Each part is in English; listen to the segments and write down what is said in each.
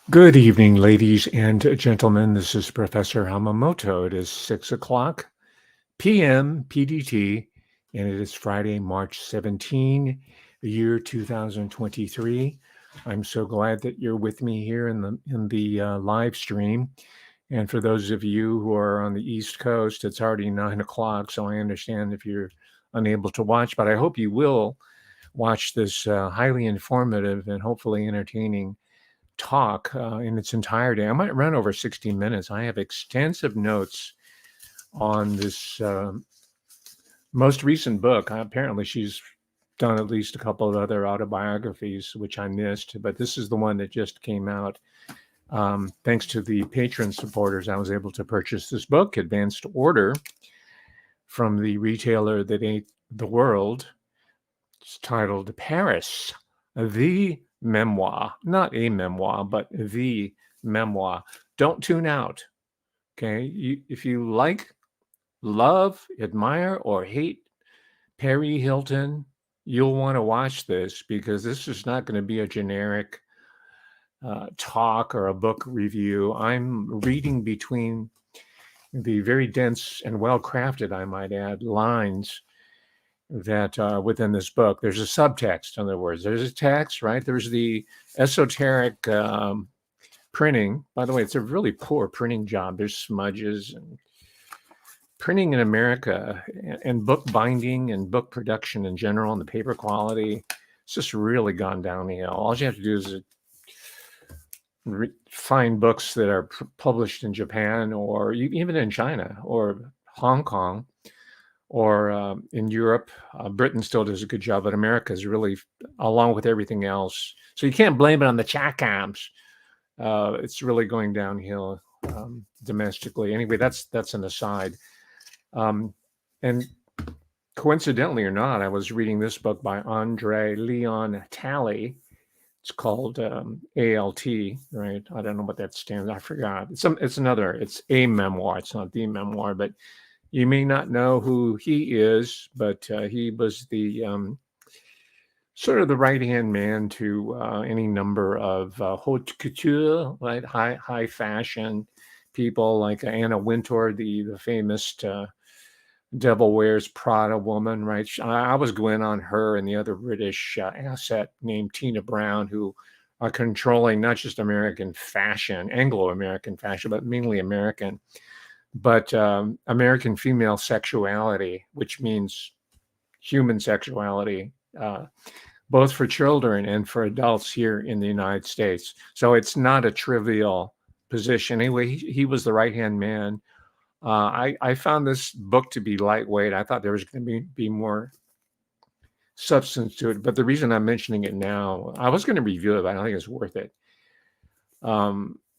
Good evening, ladies and gentlemen. This is Professor Hamamoto. It is 6 o'clock p.m. PDT, and it is Friday, March 17, the year 2023. I'm so glad that you're with me here in the live stream. And for those of you who are on the East Coast, it's already 9 o'clock, so I understand if you're unable to watch, but I hope you will watch this highly informative and hopefully entertaining talk in its entirety. I might run over 60 minutes. I have extensive notes on this most recent book. Apparently, she's done at least a couple of other autobiographies, which I missed, but this is the one that just came out. Thanks to the patron supporters, I was able to purchase this book, Advanced Order, from the retailer that ate the world. It's titled Paris, the Memoir, not a memoir, but the memoir. Don't tune out. Okay. If you like, love, admire, or hate Paris Hilton, you'll want to watch this because this is not going to be a generic talk or a book review. I'm reading between the very dense and well crafted, I might add, lines that are within this book. There's a subtext, in other words. There's a text, right? There's the esoteric printing. By the way, it's a really poor printing job. There's smudges and printing in America and book binding and book production in general and the paper quality. It's just really gone downhill. All you have to do is find books that are published in Japan or even in China or Hong Kong or in Europe. Britain still does a good job, but America is really, along with everything else. So you can't blame it on the chat camps. It's really going downhill domestically. Anyway, that's an aside. And coincidentally or not, I was reading this book by Andre Leon Talley. It's called ALT, right? I don't know what that stands. I forgot. It's a memoir. It's not the memoir, but you may not know who he is, but he was the sort of the right-hand man to any number of haute couture, right? High fashion people like Anna Wintour, the famous Devil Wears Prada woman, right? I was going on her and the other British asset named Tina Brown, who are controlling not just American fashion, Anglo-American fashion, but mainly American, but American female sexuality, which means human sexuality, both for children and for adults here in the United States. So it's not a trivial position. Anyway, he was the right-hand man. I found this book to be lightweight. I thought there was going to be more substance to it, but the reason I'm mentioning it now, I was going to review it, but I don't think it's worth it.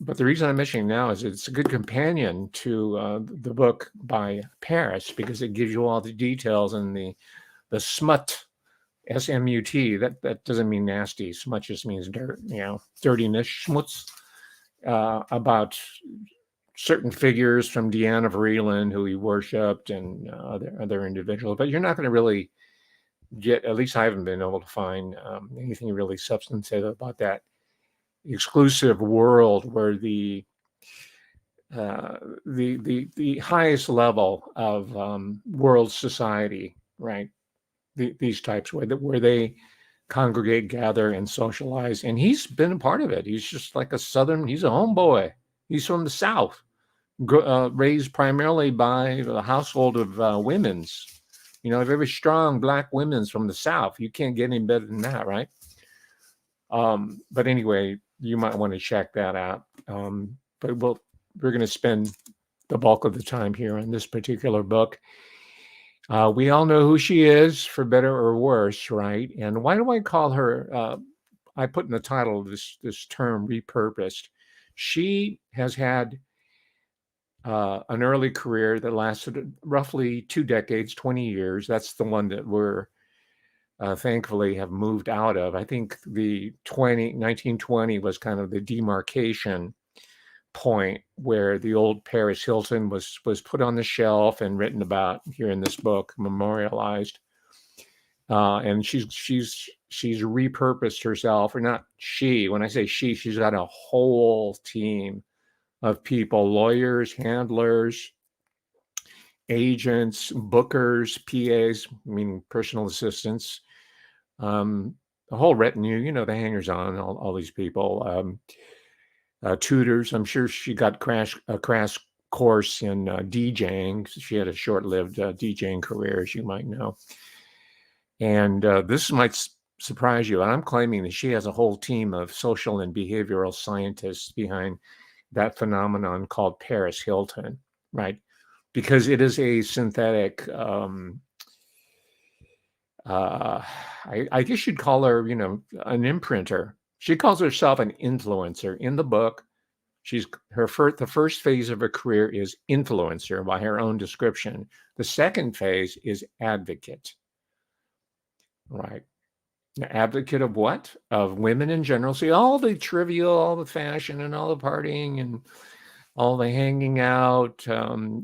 But the reason I'm mentioning it now is it's a good companion to the book by Paris because it gives you all the details and the smut, S-M-U-T. That doesn't mean nasty. Smut just means dirt, dirtiness, schmutz, about certain figures from Deanna Vreeland, who he worshipped, and other individuals. But you're not going to really get, at least I haven't been able to find anything really substantive about that exclusive world where the highest level of world society, right? These types where they congregate, gather, and socialize. And he's been a part of it. He's just like he's a homeboy. He's from the South, raised primarily by the household of women's, very strong Black women's from the South. You can't get any better than that, right? But anyway, you might want to check that out. But we're going to spend the bulk of the time here on this particular book. We all know who she is, for better or worse, right? And why do I call her? I put in the title of this term repurposed. She has had an early career that lasted roughly 2 decades, 20 years. That's the one that we're thankfully have moved out of. I think the 1920 was kind of the demarcation point where the old Paris Hilton was put on the shelf and written about here in this book, memorialized. and she's repurposed herself, or not she. When I say she, she's got a whole team of people: lawyers, handlers, agents, bookers, PAs, meaning personal assistants, the whole retinue, the hangers on, all these people, tutors. I'm sure she got a crash course in DJing. She had a short-lived DJing career, as you might know. And this might surprise you. And I'm claiming that she has a whole team of social and behavioral scientists behind that phenomenon called Paris Hilton, right? Because it is a synthetic, I guess you'd call her, an imprinter. She calls herself an influencer. In the book, the first phase of her career is influencer by her own description. The second phase is advocate, right? Advocate of what? Of women in general. See, all the trivial, all the fashion and all the partying and all the hanging out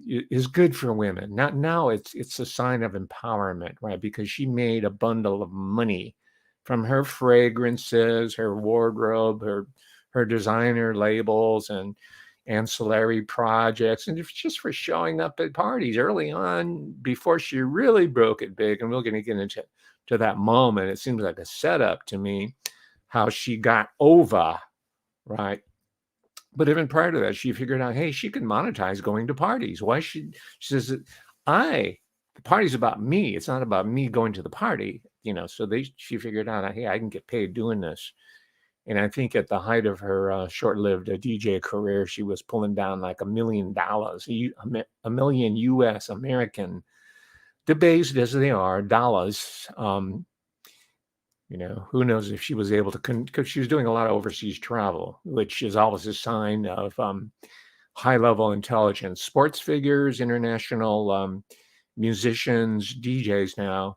is good for women. Now it's a sign of empowerment, right? Because she made a bundle of money from her fragrances, her wardrobe, her designer labels and ancillary projects, and just for showing up at parties early on before she really broke it big. And we're going to get into that moment. It seems like a setup to me, how she got over, right? But even prior to that, she figured out, hey, she can monetize going to parties. Why she says, the party's about me. It's not about me going to the party, So she figured out, hey, I can get paid doing this. And I think at the height of her short-lived DJ career, she was pulling down like $1 million, a million U.S. American, debased as they are, dollars. Who knows if she was able to, because she was doing a lot of overseas travel, which is always a sign of high-level intelligence. Sports figures, international musicians, DJs now,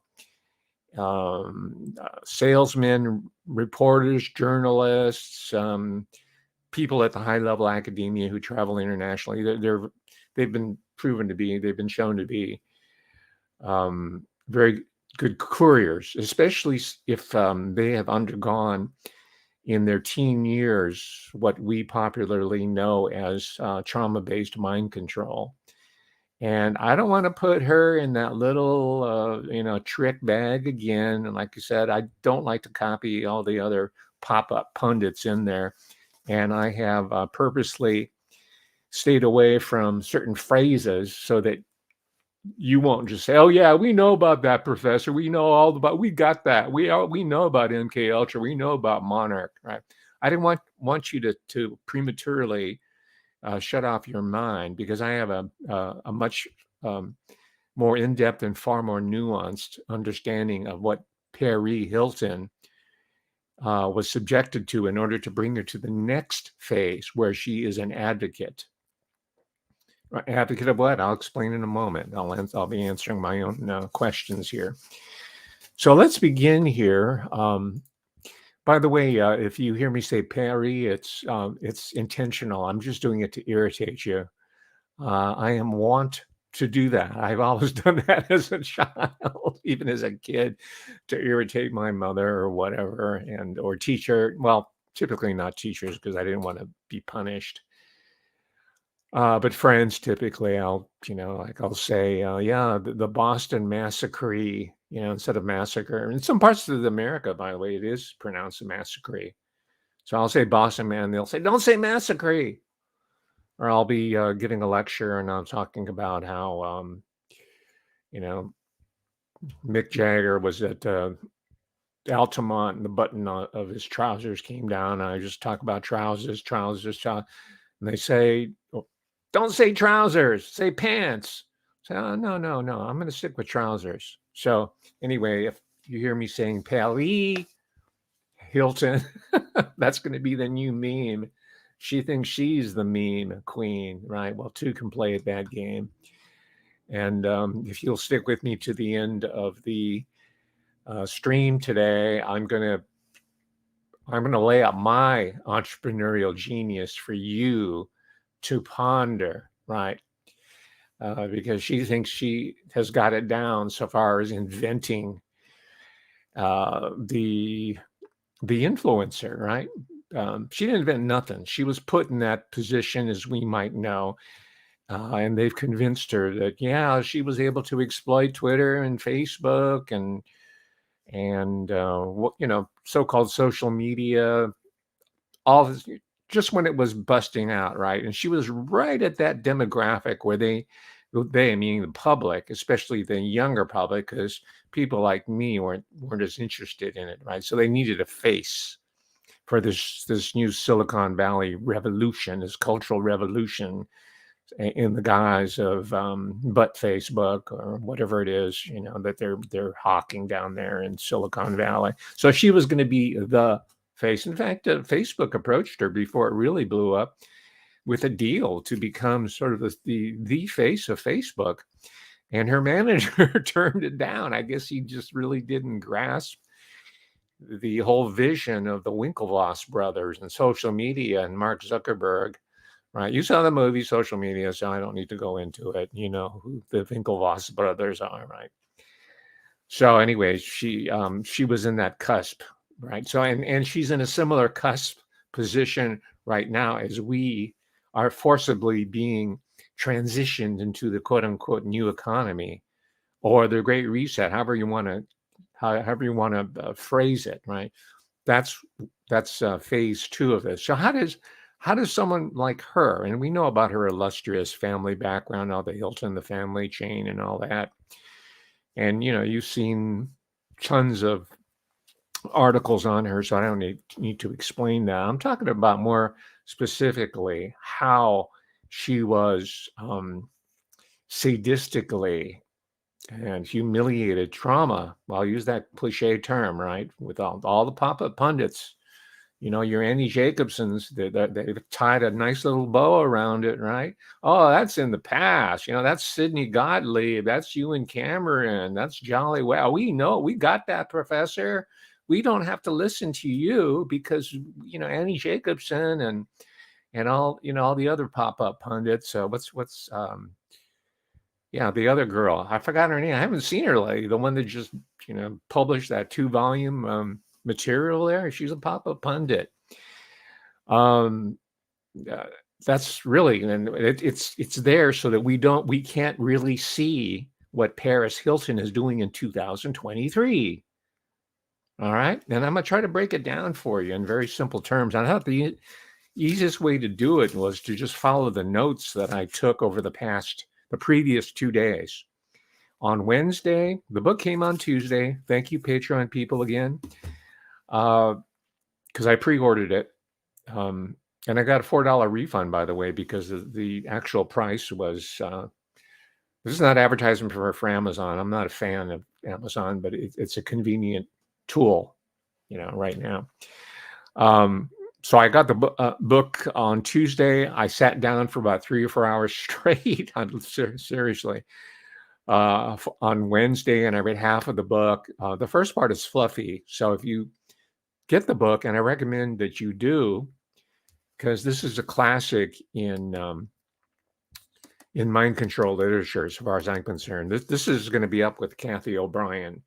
salesmen, reporters, journalists, people at the high-level academia who travel internationally. They've been shown to be very good couriers, especially if they have undergone in their teen years what we popularly know as trauma-based mind control. And I don't want to put her in that little, trick bag again. And like I said, I don't like to copy all the other pop-up pundits in there. And I have purposely stayed away from certain phrases so that you won't just say, "Oh yeah, we know about that, professor. We got that. We know about MK Ultra. We know about Monarch." Right? I didn't want you to prematurely shut off your mind, because I have a much more in-depth and far more nuanced understanding of what Paris Hilton was subjected to in order to bring her to the next phase, where she is an advocate. Advocate of what? I'll explain in a moment. I'll be answering my own questions here. So let's begin here. By the way, if you hear me say Paris, it's intentional. I'm just doing it to irritate you. I am wont to do that. I've always done that as a child, even as a kid, to irritate my mother or whatever, or teacher. Well, typically not teachers, because I didn't want to be punished. But friends, typically, I'll say, yeah, the Boston Massacre, instead of massacre. In some parts of America, by the way, it is pronounced a massacre. So I'll say Boston, man. They'll say, don't say massacre. Or I'll be giving a lecture and I'm talking about how, Mick Jagger was at Altamont and the button of his trousers came down. And I just talk about trousers. And they say, don't say trousers, say pants. Say, oh, no, I'm going to stick with trousers. So anyway, if you hear me saying Paris Hilton, that's going to be the new meme. She thinks she's the meme queen, right? Well, two can play at that game. And if you'll stick with me to the end of the stream today, I'm going to lay out my entrepreneurial genius for you to ponder, right? Because she thinks she has got it down so far as inventing the influencer, right? She didn't invent nothing. She was put in that position, as we might know, and they've convinced her that, yeah, she was able to exploit Twitter and Facebook and so-called social media, all this, just when it was busting out, right? And she was right at that demographic where they meaning the public, especially the younger public, because people like me weren't as interested in it, right? So they needed a face for this new Silicon Valley revolution, this cultural revolution, in the guise of butt Facebook or whatever it is, that they're hawking down there in Silicon Valley. So she was going to be the face. In fact, Facebook approached her before it really blew up with a deal to become sort of the face of Facebook, and her manager turned it down. I guess he just really didn't grasp the whole vision of the Winklevoss brothers and social media and Mark Zuckerberg. Right. You saw the movie Social Media, so I don't need to go into it. You know who the Winklevoss brothers are, right? So anyway, she was in that cusp, right? So and she's in a similar cusp position right now as we are forcibly being transitioned into the quote unquote new economy or the Great Reset, however you want to phrase it, right? That's phase 2 of this. So how does someone like her, and we know about her illustrious family background, all the Hilton, the family chain, and all that, and you've seen tons of articles on her, so I don't need to explain that. I'm talking about more specifically how she was sadistically and humiliated, trauma. I'll use that cliche term, right? With all the pop-up pundits. Your Annie Jacobsons, they've tied a nice little bow around it, right? Oh, that's in the past. That's Sidney Gottlieb. That's Ewan Cameron. That's Jolly Well. We know, we got that, Professor. We don't have to listen to you because, Annie Jacobson and all, all the other pop-up pundits. The other girl, I forgot her name. I haven't seen her lately. The one that just, published that 2-volume material there. She's a pop-up pundit. That's really, and it's there so that we can't really see what Paris Hilton is doing in 2023. All right. And I'm going to try to break it down for you in very simple terms. I thought the easiest way to do it was to just follow the notes that I took over the previous 2 days. On Wednesday, the book came on Tuesday. Thank you, Patreon people, again. Because I pre-ordered it. And I got a $4 refund, by the way, because the actual price was, this is not advertising for Amazon. I'm not a fan of Amazon, but it's a convenient tool, right now. So I got the book on Tuesday. I sat down for about 3 or 4 hours straight, seriously, on Wednesday, and I read half of the book. The first part is fluffy. So if you get the book, and I recommend that you do, because this is a classic in mind control literature, as far as I'm concerned. This is going to be up with Kathy O'Brien,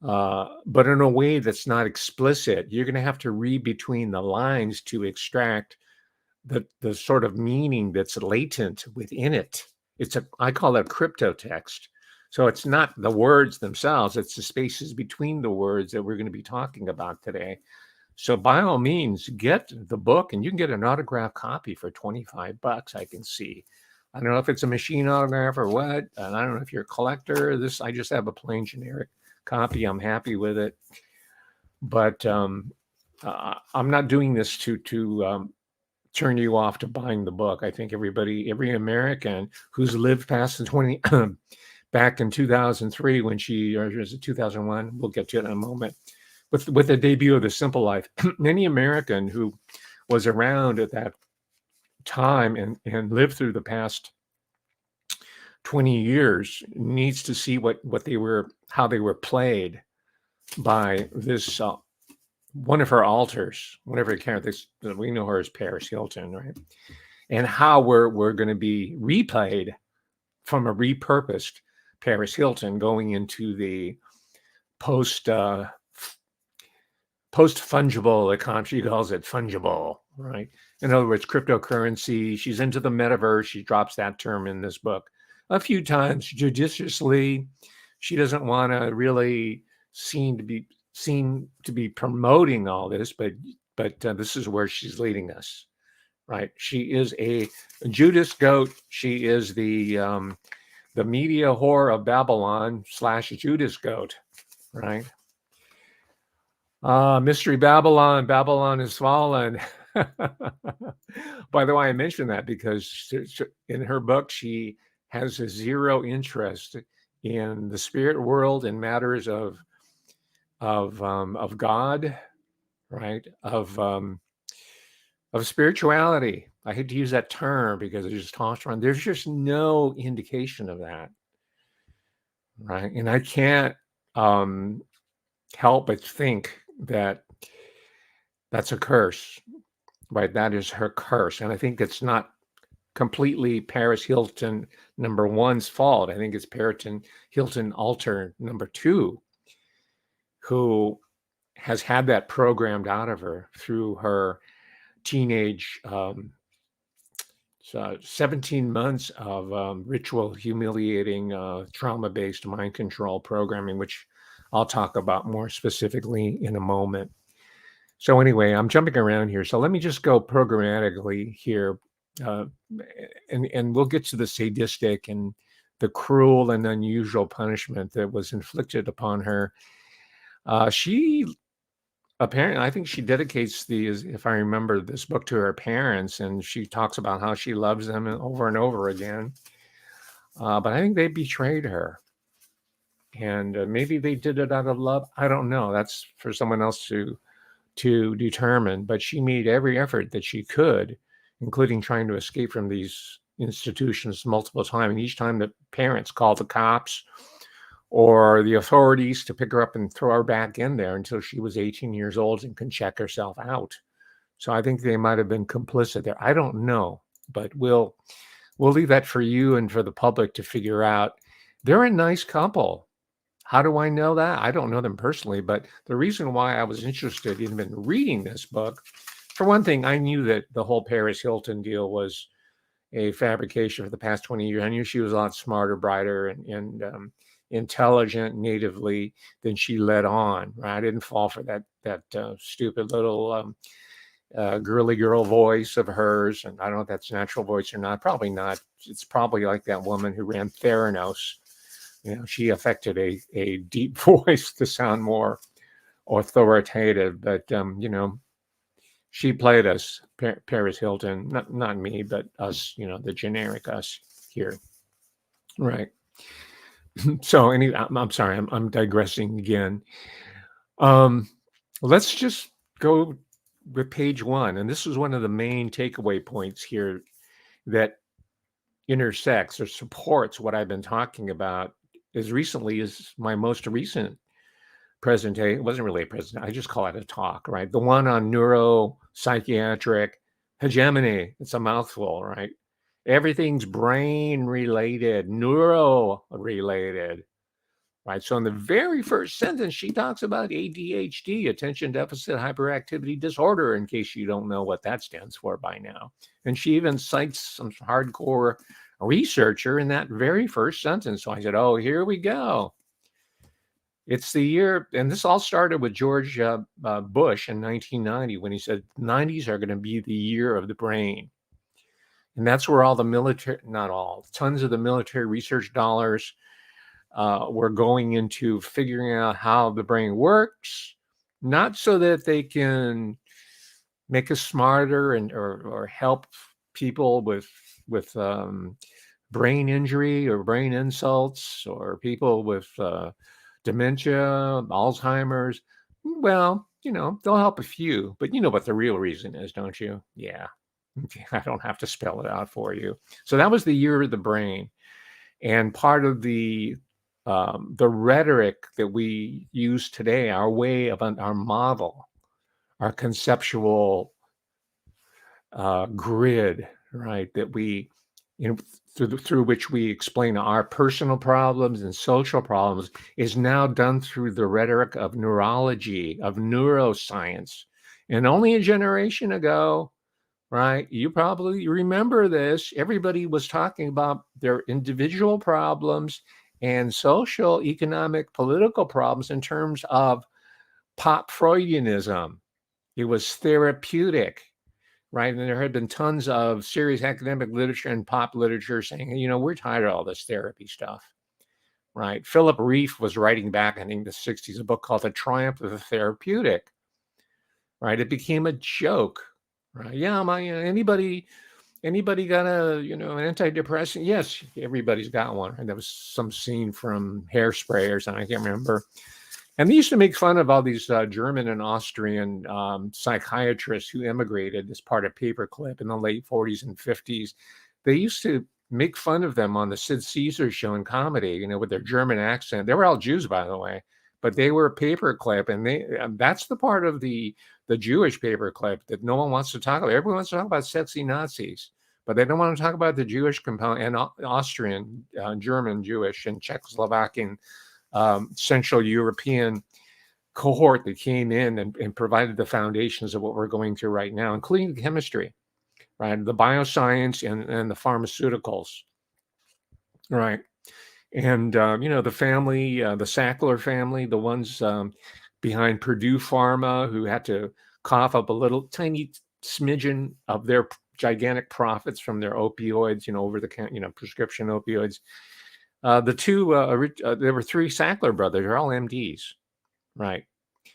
but in a way that's not explicit. You're going to have to read between the lines to extract the sort of meaning that's latent within it. I call it crypto text. So it's not the words themselves, it's the spaces between the words that we're going to be talking about today. So by all means, get the book, and you can get an autographed copy for $25, I can see. I don't know if it's a machine autograph or what, and I don't know if you're a collector. I just have a plain generic copy. I'm happy with it. But I'm not doing this to turn you off to buying the book. I think every American who's lived past the back in 2003 or is it 2001? We'll get to it in a moment. With the debut of The Simple Life, any American who was around at that time and lived through the past 20 years needs to see how they were played by this one of her alters, whatever characters. We know her as Paris Hilton, right? And how we're going to be replayed from a repurposed Paris Hilton going into the post post fungible economy. She calls it fungible, right? In other words, cryptocurrency. She's into the metaverse. She drops that term in this book a few times judiciously. She doesn't want to really seem to be promoting all this, but this is where she's leading us, right? She is a Judas goat. She is the media whore of Babylon / Judas goat, right? Mystery Babylon, Babylon is fallen. By the way, I mentioned that because in her book, she has a zero interest in the spirit world and matters of God, right? Of spirituality. I hate to use that term because it just tossed around. There's just no indication of that, right? And I can't help but think that that's a curse, right? That is her curse. And I think it's not completely Paris Hilton #1's fault. I think it's Paris Hilton alter #2 who has had that programmed out of her through her teenage 17 months of ritual, humiliating, trauma-based mind control programming, which I'll talk about more specifically in a moment. So anyway, I'm jumping around here. So let me just go programmatically here, and we'll get to the sadistic and the cruel and unusual punishment that was inflicted upon her. She apparently, I think she dedicates these, if I remember this book, to her parents, and she talks about how she loves them over and over again. But I think they betrayed her. And maybe they did it out of love. I don't know. That's for someone else to determine. But she made every effort that she could, including trying to escape from these institutions multiple times. And each time the parents called the cops or the authorities to pick her up and throw her back in there until she was 18 years old and can check herself out. So I think they might have been complicit there. I don't know, but we'll leave that for you and for the public to figure out. They're a nice couple. How do I know that? I don't know them personally, but the reason why I was interested in reading this book, for one thing, I knew that the whole Paris Hilton deal was a fabrication for the past 20 years. I knew she was a lot smarter, brighter, and intelligent natively than she let on. Right? I didn't fall for that stupid little girly girl voice of hers, and I don't know if that's natural voice or not. Probably not. It's probably like that woman who ran Theranos. You know, she affected a deep voice to sound more authoritative, but you know, she played us, Paris Hilton, not me, but us. You know, the generic us here, right? So, I'm sorry, I'm digressing again. Let's just go with page 1, and this is one of the main takeaway points here that intersects or supports what I've been talking about as recently as my most recent presentation. It wasn't really a presentation, I just call it a talk, right? The one on neuro, psychiatric, hegemony. It's a mouthful, right? Everything's brain related, neuro related, right? So in the very first sentence, she talks about ADHD, attention deficit hyperactivity disorder, in case you don't know what that stands for by now. And she even cites some hardcore researcher in that very first sentence. So I said, oh, here we go. It's the year, and this all started with George Bush in 1990 when he said 90s are going to be the year of the brain. And that's where all the military, not all, tons of the military research dollars were going into figuring out how the brain works, not so that they can make us smarter and or help people with brain injury or brain insults, or people with dementia, Alzheimer's. Well, you know, they'll help a few, but you know what the real reason is, don't you? Yeah. I don't have to spell it out for you. So that was the year of the brain. And part of the rhetoric that we use today, our way of our model, our conceptual grid, right, that we you know, through which we explain our personal problems and social problems, is now done through the rhetoric of neurology, of neuroscience. And only a generation ago, right? You probably remember this. Everybody was talking about their individual problems and social, economic, political problems in terms of pop Freudianism. It was therapeutic, right? And there had been tons of serious academic literature and pop literature saying, you know, we're tired of all this therapy stuff, right? Philip Reef was writing back, I think, the 60s, a book called The Triumph of the Therapeutic, right? It became a joke, right? Yeah, anybody got an antidepressant? Yes, everybody's got one. And there was some scene from Hairspray or something, I can't remember. And they used to make fun of all these German and Austrian psychiatrists who immigrated as part of Paperclip in the late 40s and 50s. They used to make fun of them on the Sid Caesar show in comedy, you know, with their German accent. They were all Jews, by the way, but they were Paperclip, and that's the part of the Jewish Paperclip that no one wants to talk about. Everyone wants to talk about sexy Nazis, but they don't want to talk about the Jewish component and Austrian, German, Jewish, and Czechoslovakian, Central European cohort that came in and provided the foundations of what we're going through right now, including the chemistry, right? The bioscience and the pharmaceuticals, right? And, the family, the Sackler family, the ones behind Purdue Pharma who had to cough up a little tiny smidgen of their gigantic profits from their opioids, over the counter, prescription opioids. There were three Sackler brothers. They're all MDs, right?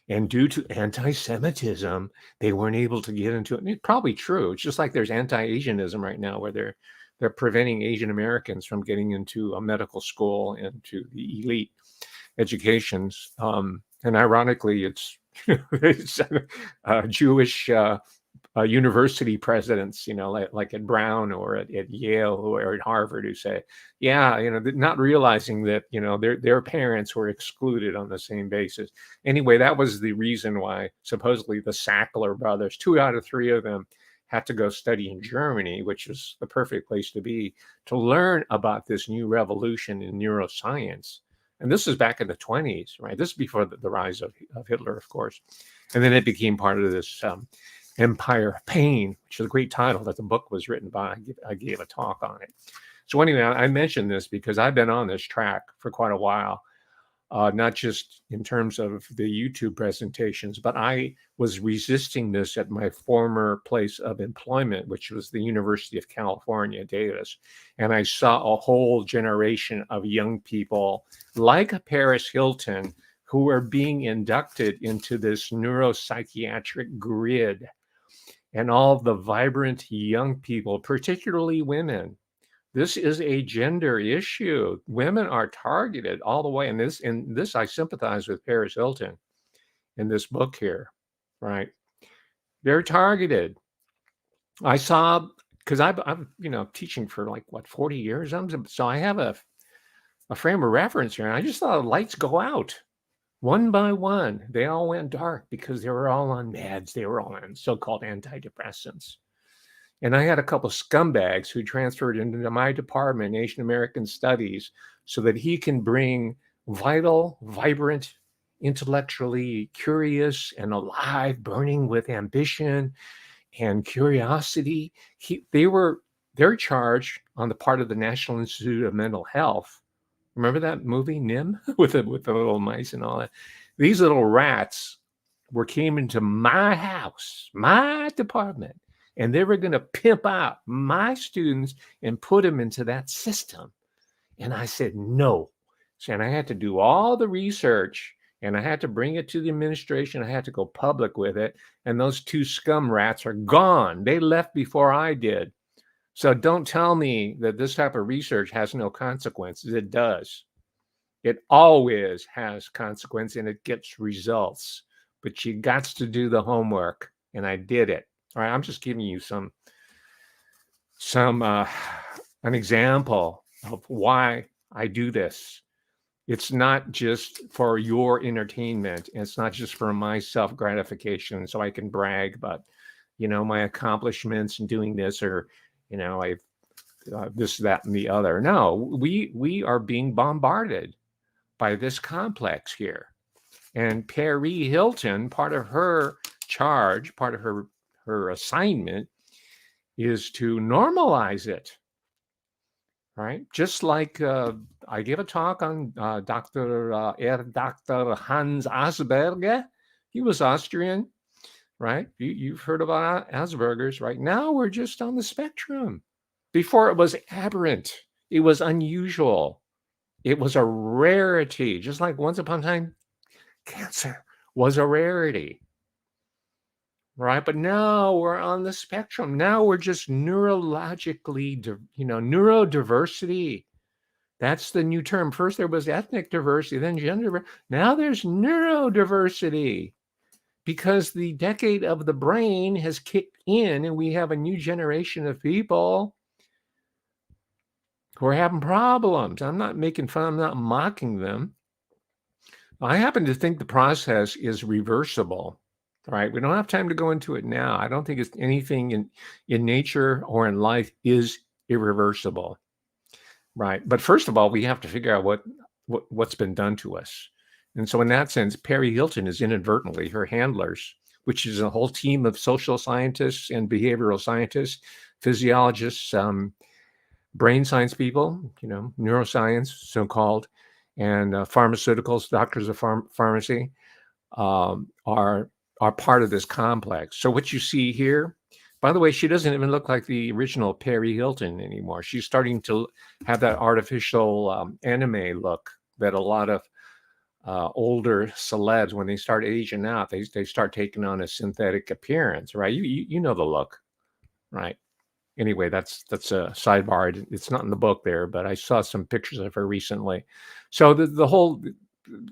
And due to anti-Semitism, they weren't able to get into it. And it's probably true. It's just like there's anti-Asianism right now, where they're preventing Asian Americans from getting into a medical school and to the elite educations. And ironically, it's Jewish university presidents, like at Brown or at Yale or at Harvard, who say, yeah, not realizing that, their parents were excluded on the same basis. Anyway, that was the reason why supposedly the Sackler brothers, 2 out of 3 of them, had to go study in Germany, which was the perfect place to be, to learn about this new revolution in neuroscience. And this is back in the 20s, right? This is before the rise of Hitler, of course. And then it became part of this Empire of Pain, which is a great title that the book was written by. I gave a talk on it. So anyway, I mentioned this because I've been on this track for quite a while, not just in terms of the YouTube presentations, but I was resisting this at my former place of employment, which was the University of California, Davis. And I saw a whole generation of young people like Paris Hilton who are being inducted into this neuropsychiatric grid. And all the vibrant young people, particularly women. This is a gender issue. Women are targeted all the way. And this I sympathize with Paris Hilton in this book here, right? They're targeted. I saw, because I'm teaching for 40 years. So I have a frame of reference here. And I just saw the lights go out. One by one, they all went dark because they were all on meds. They were all on so-called antidepressants. And I had a couple scumbags who transferred into my department, Asian American Studies, so that he can bring vital, vibrant, intellectually curious and alive, burning with ambition and curiosity. Their charge on the part of the National Institute of Mental Health. Remember that movie, Nim, with the little mice and all that? These little rats came into my house, my department, and they were going to pimp out my students and put them into that system. And I said, no. And I had to do all the research, and I had to bring it to the administration. I had to go public with it. And those 2 scum rats are gone. They left before I did. So don't tell me that this type of research has no consequences. It does. It always has consequence, and it gets results. But you got to do the homework, and I did it. All right, I'm just giving you an example of why I do this. It's not just for your entertainment. It's not just for my self-gratification, so I can brag about, my accomplishments in doing this, or, I've this, that, and the other. No, we are being bombarded by this complex here. And Paris Hilton, part of her charge, part of her assignment is to normalize it, right? Just like I gave a talk on Dr. Hans Asperger. He was Austrian, right? You've heard about Asperger's, right? Now we're just on the spectrum. Before it was aberrant. It was unusual. It was a rarity, just like once upon a time, cancer was a rarity, right? But now we're on the spectrum. Now we're just neurologically, neurodiversity. That's the new term. First there was ethnic diversity, then gender. Now there's neurodiversity because the decade of the brain has kicked in and we have a new generation of people who are having problems. I'm not making fun. I'm not mocking them. I happen to think the process is reversible, right? We don't have time to go into it now. I don't think it's anything in nature or in life is irreversible, right? But first of all, we have to figure out what's been done to us. And so in that sense, Paris Hilton is inadvertently her handlers, which is a whole team of social scientists and behavioral scientists, physiologists, brain science people, neuroscience, so-called, and pharmaceuticals, doctors of pharmacy, are part of this complex. So what you see here, by the way, she doesn't even look like the original Paris Hilton anymore. She's starting to have that artificial anime look that a lot of older celebs, when they start aging out, they start taking on a synthetic appearance, right? You know the look, right? Anyway, that's a sidebar. It's not in the book there, but I saw some pictures of her recently. So the whole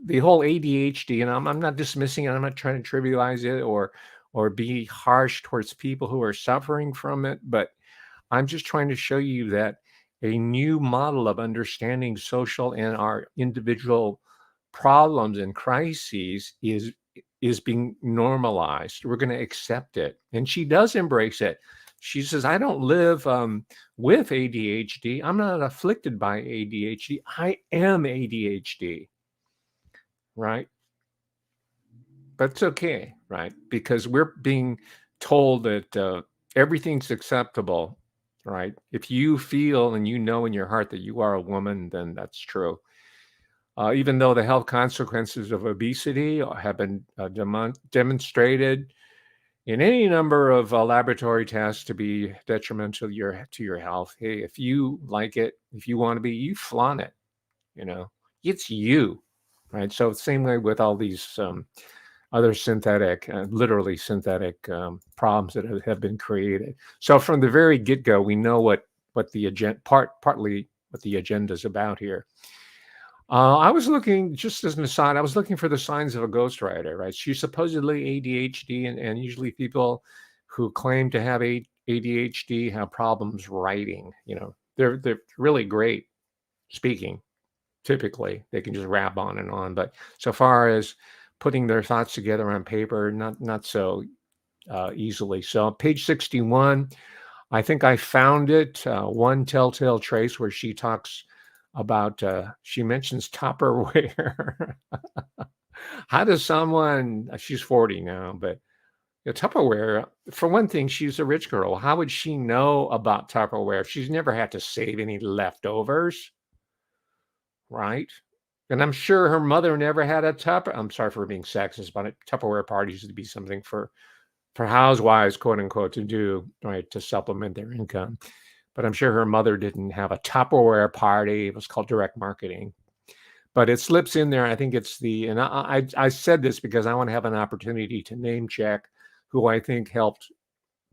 ADHD, and I'm not dismissing it. I'm not trying to trivialize it or be harsh towards people who are suffering from it, but I'm just trying to show you that a new model of understanding social and our individual problems and crises is being normalized. We're going to accept it, and she does embrace it. She says, I don't live with ADHD. I'm not afflicted by ADHD. I am ADHD, right? But it's okay, right? Because we're being told that everything's acceptable, right? If you feel and you know in your heart that you are a woman, then that's true. Even though the health consequences of obesity have been demonstrated in any number of laboratory tests to be detrimental to your health. Hey, if you like it, if you want to be, you flaunt it. It's you, right? So same way with all these other synthetic, literally synthetic problems that have been created. So from the very get-go, we know what the agenda, partly what the agenda is about here. I was looking, just as an aside, I was looking for the signs of a ghostwriter, right? She's supposedly ADHD, and usually people who claim to have ADHD have problems writing. They're really great speaking. Typically, they can just rap on and on. But so far as putting their thoughts together on paper, not so easily. So page 61, I think I found it. One telltale trace where she talks about, she mentions Tupperware. How does someone, she's 40 now, but Tupperware, for one thing, she's a rich girl. How would she know about Tupperware? She's never had to save any leftovers, right? And I'm sure her mother never had a I'm sorry for being sexist, but Tupperware parties used to be something for housewives, quote unquote, to do, right, to supplement their income. But I'm sure her mother didn't have a Tupperware party. It was called direct marketing. But it slips in there. I think it's and I said this because I want to have an opportunity to name check who I think helped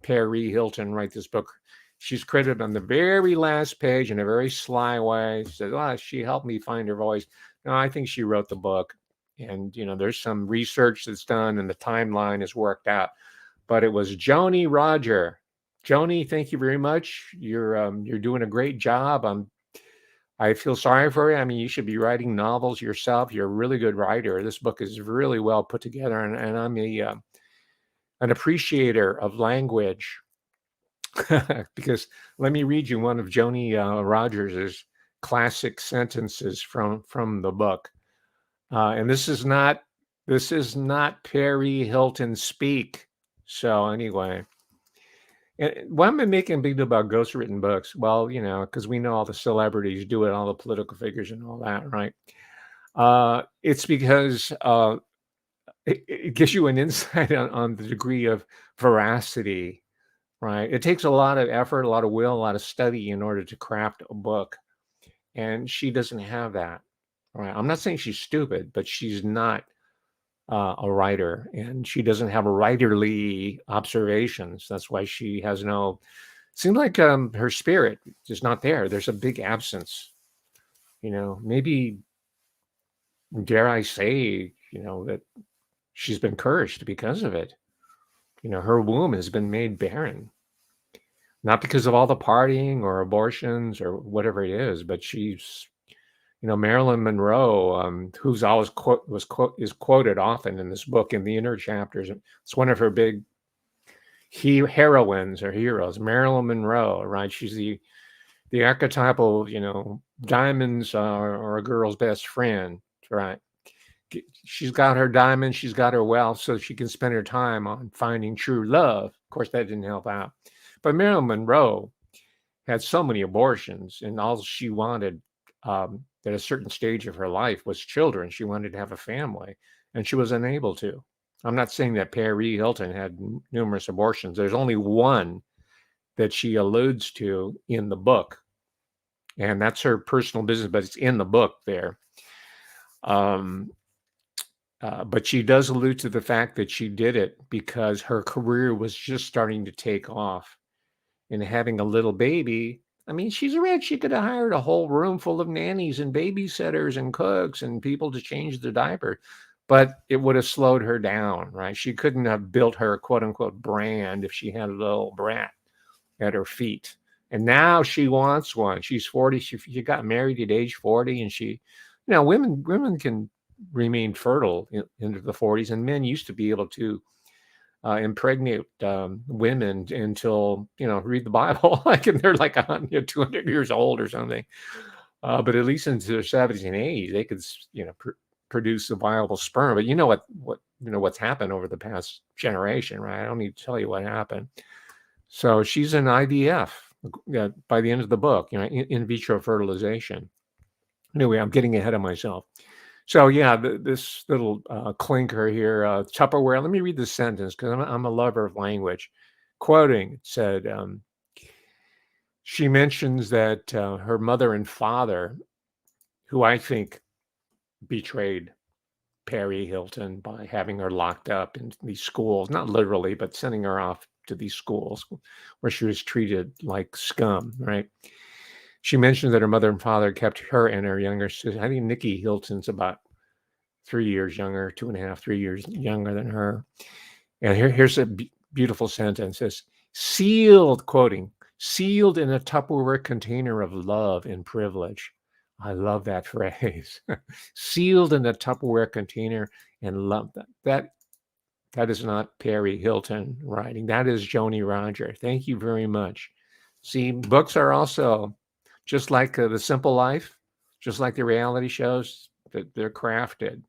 Paris Hilton write this book. She's credited on the very last page in a very sly way. She says, she helped me find her voice. No, I think she wrote the book. And, there's some research that's done and the timeline is worked out. But it was Joni Roger. Joni, thank you very much. You're doing a great job. I feel sorry for you. I mean, you should be writing novels yourself. You're a really good writer. This book is really well put together, and I'm an appreciator of language. Because let me read you one of Joni Rogers's classic sentences from the book. And this is not Perry Hilton speak. So anyway, why am I making a big deal about ghostwritten books? Well, because we know all the celebrities do it, all the political figures and all that, right? It's because it gives you an insight on the degree of veracity, right? It takes a lot of effort, a lot of will, a lot of study in order to craft a book. And she doesn't have that, right? I'm not saying she's stupid, but she's not a writer, and she doesn't have writerly observations. That's why she has no. Seems like her spirit is not there. There's a big absence. Maybe dare I say, that she's been cursed because of it. Her womb has been made barren, not because of all the partying or abortions or whatever it is, but she's, Marilyn Monroe, who's always is quoted often in this book in the inner chapters. It's one of her big heroines or heroes, Marilyn Monroe, right? She's the archetypal, diamonds are a girl's best friend, right? She's got her diamonds, she's got her wealth, so she can spend her time on finding true love. Of course, that didn't help out. But Marilyn Monroe had so many abortions, and all she wanted at a certain stage of her life was children. She wanted to have a family, and she was unable to. I'm not saying that Paris Hilton had numerous abortions. There's only one that she alludes to in the book, and that's her personal business, but it's in the book there. But she does allude to the fact that she did it because her career was just starting to take off. And having a little baby, I mean, she's rich. She could have hired a whole room full of nannies and babysitters and cooks and people to change the diaper, but it would have slowed her down, right? She couldn't have built her quote unquote brand if she had a little brat at her feet. And now she wants one. She's 40. She got married at age 40, and women can remain fertile into the 40s, and men used to be able to impregnate women until, read the Bible, like, and they're like 100, 200 years old or something. But at least into their 70s and 80s, they could, produce a viable sperm. But what's happened over the past generation, right? I don't need to tell you what happened. So she's an IVF by the end of the book, in vitro fertilization. Anyway, I'm getting ahead of myself. So yeah, this little clinker here, Tupperware. Let me read this sentence because I'm a lover of language. Quoting, it said, she mentions that her mother and father, who I think betrayed Perry Hilton by having her locked up in these schools, not literally, but sending her off to these schools where she was treated like scum, right? She mentioned that her mother and father kept her and her younger sister. I think Nikki Hilton's about 3 years younger, 2.5, 3 years younger than her. And here's a beautiful sentence. It's sealed, quoting, sealed in a Tupperware container of love and privilege. I love that phrase. Sealed in a Tupperware container and love. That is not Perry Hilton writing. That is Joni Roger. Thank you very much. See, books are also just like The Simple Life, just like the reality shows, that they're crafted,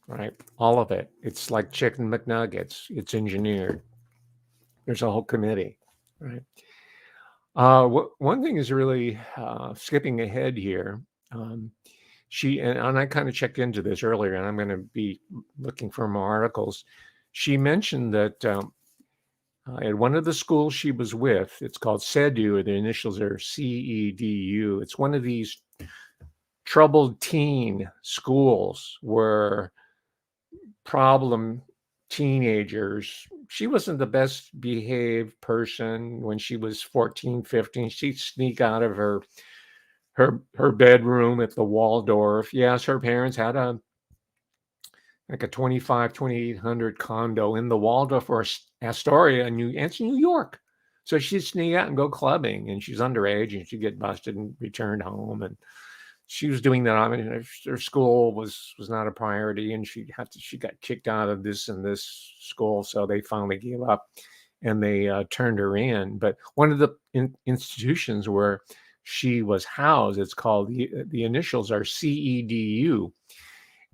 right? All of it. It's like chicken McNuggets. It's engineered. There's a whole committee, right? One thing is really skipping ahead here. She and I kind of checked into this earlier, and I'm going to be looking for more articles. She mentioned that at one of the schools she was with, it's called CEDU, the initials are CEDU. It's one of these troubled teen schools where problem teenagers. She wasn't the best behaved person when she was 14, 15. She'd sneak out of her bedroom at the Waldorf. Yes, her parents had a 2,800 condo in the Waldorf or Astoria in New York. So she'd sneak out and go clubbing, and she's underage, and she'd get busted and returned home. And she was doing that. I mean, her school was not a priority, and she got kicked out of this and this school, so they finally gave up. and they turned her in. But one of the institutions where she was housed, it's called, the initials are CEDU.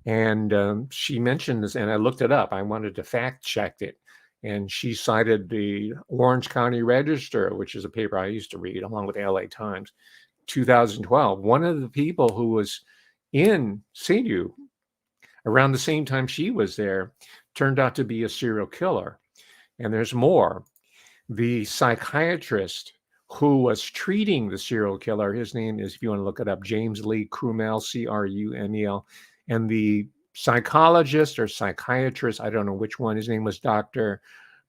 And she mentioned this, and I looked it up. I wanted to fact check it. And she cited the Orange County Register, which is a paper I used to read, along with the LA Times, 2012. One of the people who was in CEDU around the same time she was there turned out to be a serial killer. And there's more. The psychiatrist who was treating the serial killer, his name is, if you want to look it up, James Lee Crumel, Crumel. And the psychologist or psychiatrist, I don't know which one, his name was Dr.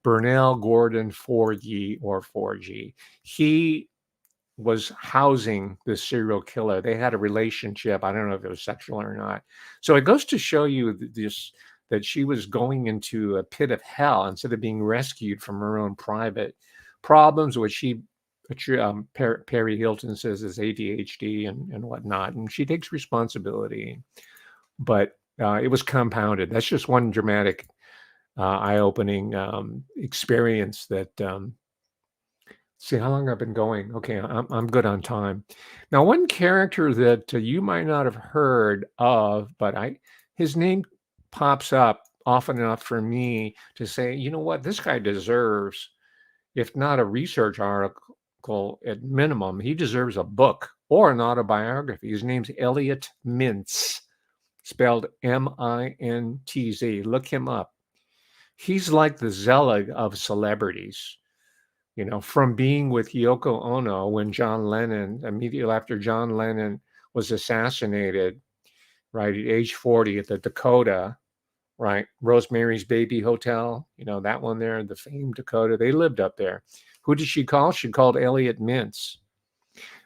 Bernell Gordon Forgy or 4G. He was housing the serial killer. They had a relationship. I don't know if it was sexual or not. So it goes to show you this, that she was going into a pit of hell instead of being rescued from her own private problems, which Paris Hilton says is ADHD and whatnot. And she takes responsibility, but it was compounded. That's just one dramatic, eye-opening experience that, see how long I've been going. Okay, I'm good on time. Now, one character that you might not have heard of, but his name pops up often enough for me to say, you know what, this guy deserves, if not a research article, at minimum, he deserves a book or an autobiography. His name's Elliot Mintz, spelled M-I-N-T-Z. Look him up. He's like the Zelig of celebrities. You know, from being with Yoko Ono when John Lennon, immediately after John Lennon was assassinated, right, at age 40 at the Dakota, right, Rosemary's Baby Hotel, you know, that one there, the famed Dakota, they lived up there. Who did she call? She called Elliot Mintz.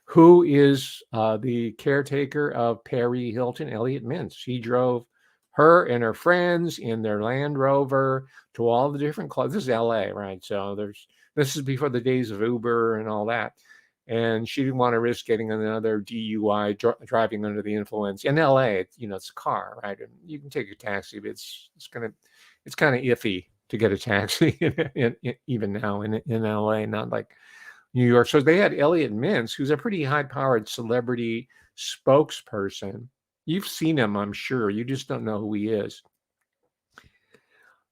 Who is the caretaker of Paris Hilton? Elliot Mintz. He drove her and her friends in their Land Rover to all the different clubs. This is LA, right? So this is before the days of Uber and all that. And she didn't want to risk getting another DUI, driving under the influence. In LA, it's a car, right? And you can take a taxi, but it's kind of iffy to get a taxi even now in LA, not like New York. So they had Elliot Mintz, who's a pretty high-powered celebrity spokesperson. You've seen him, I'm sure. You just don't know who he is.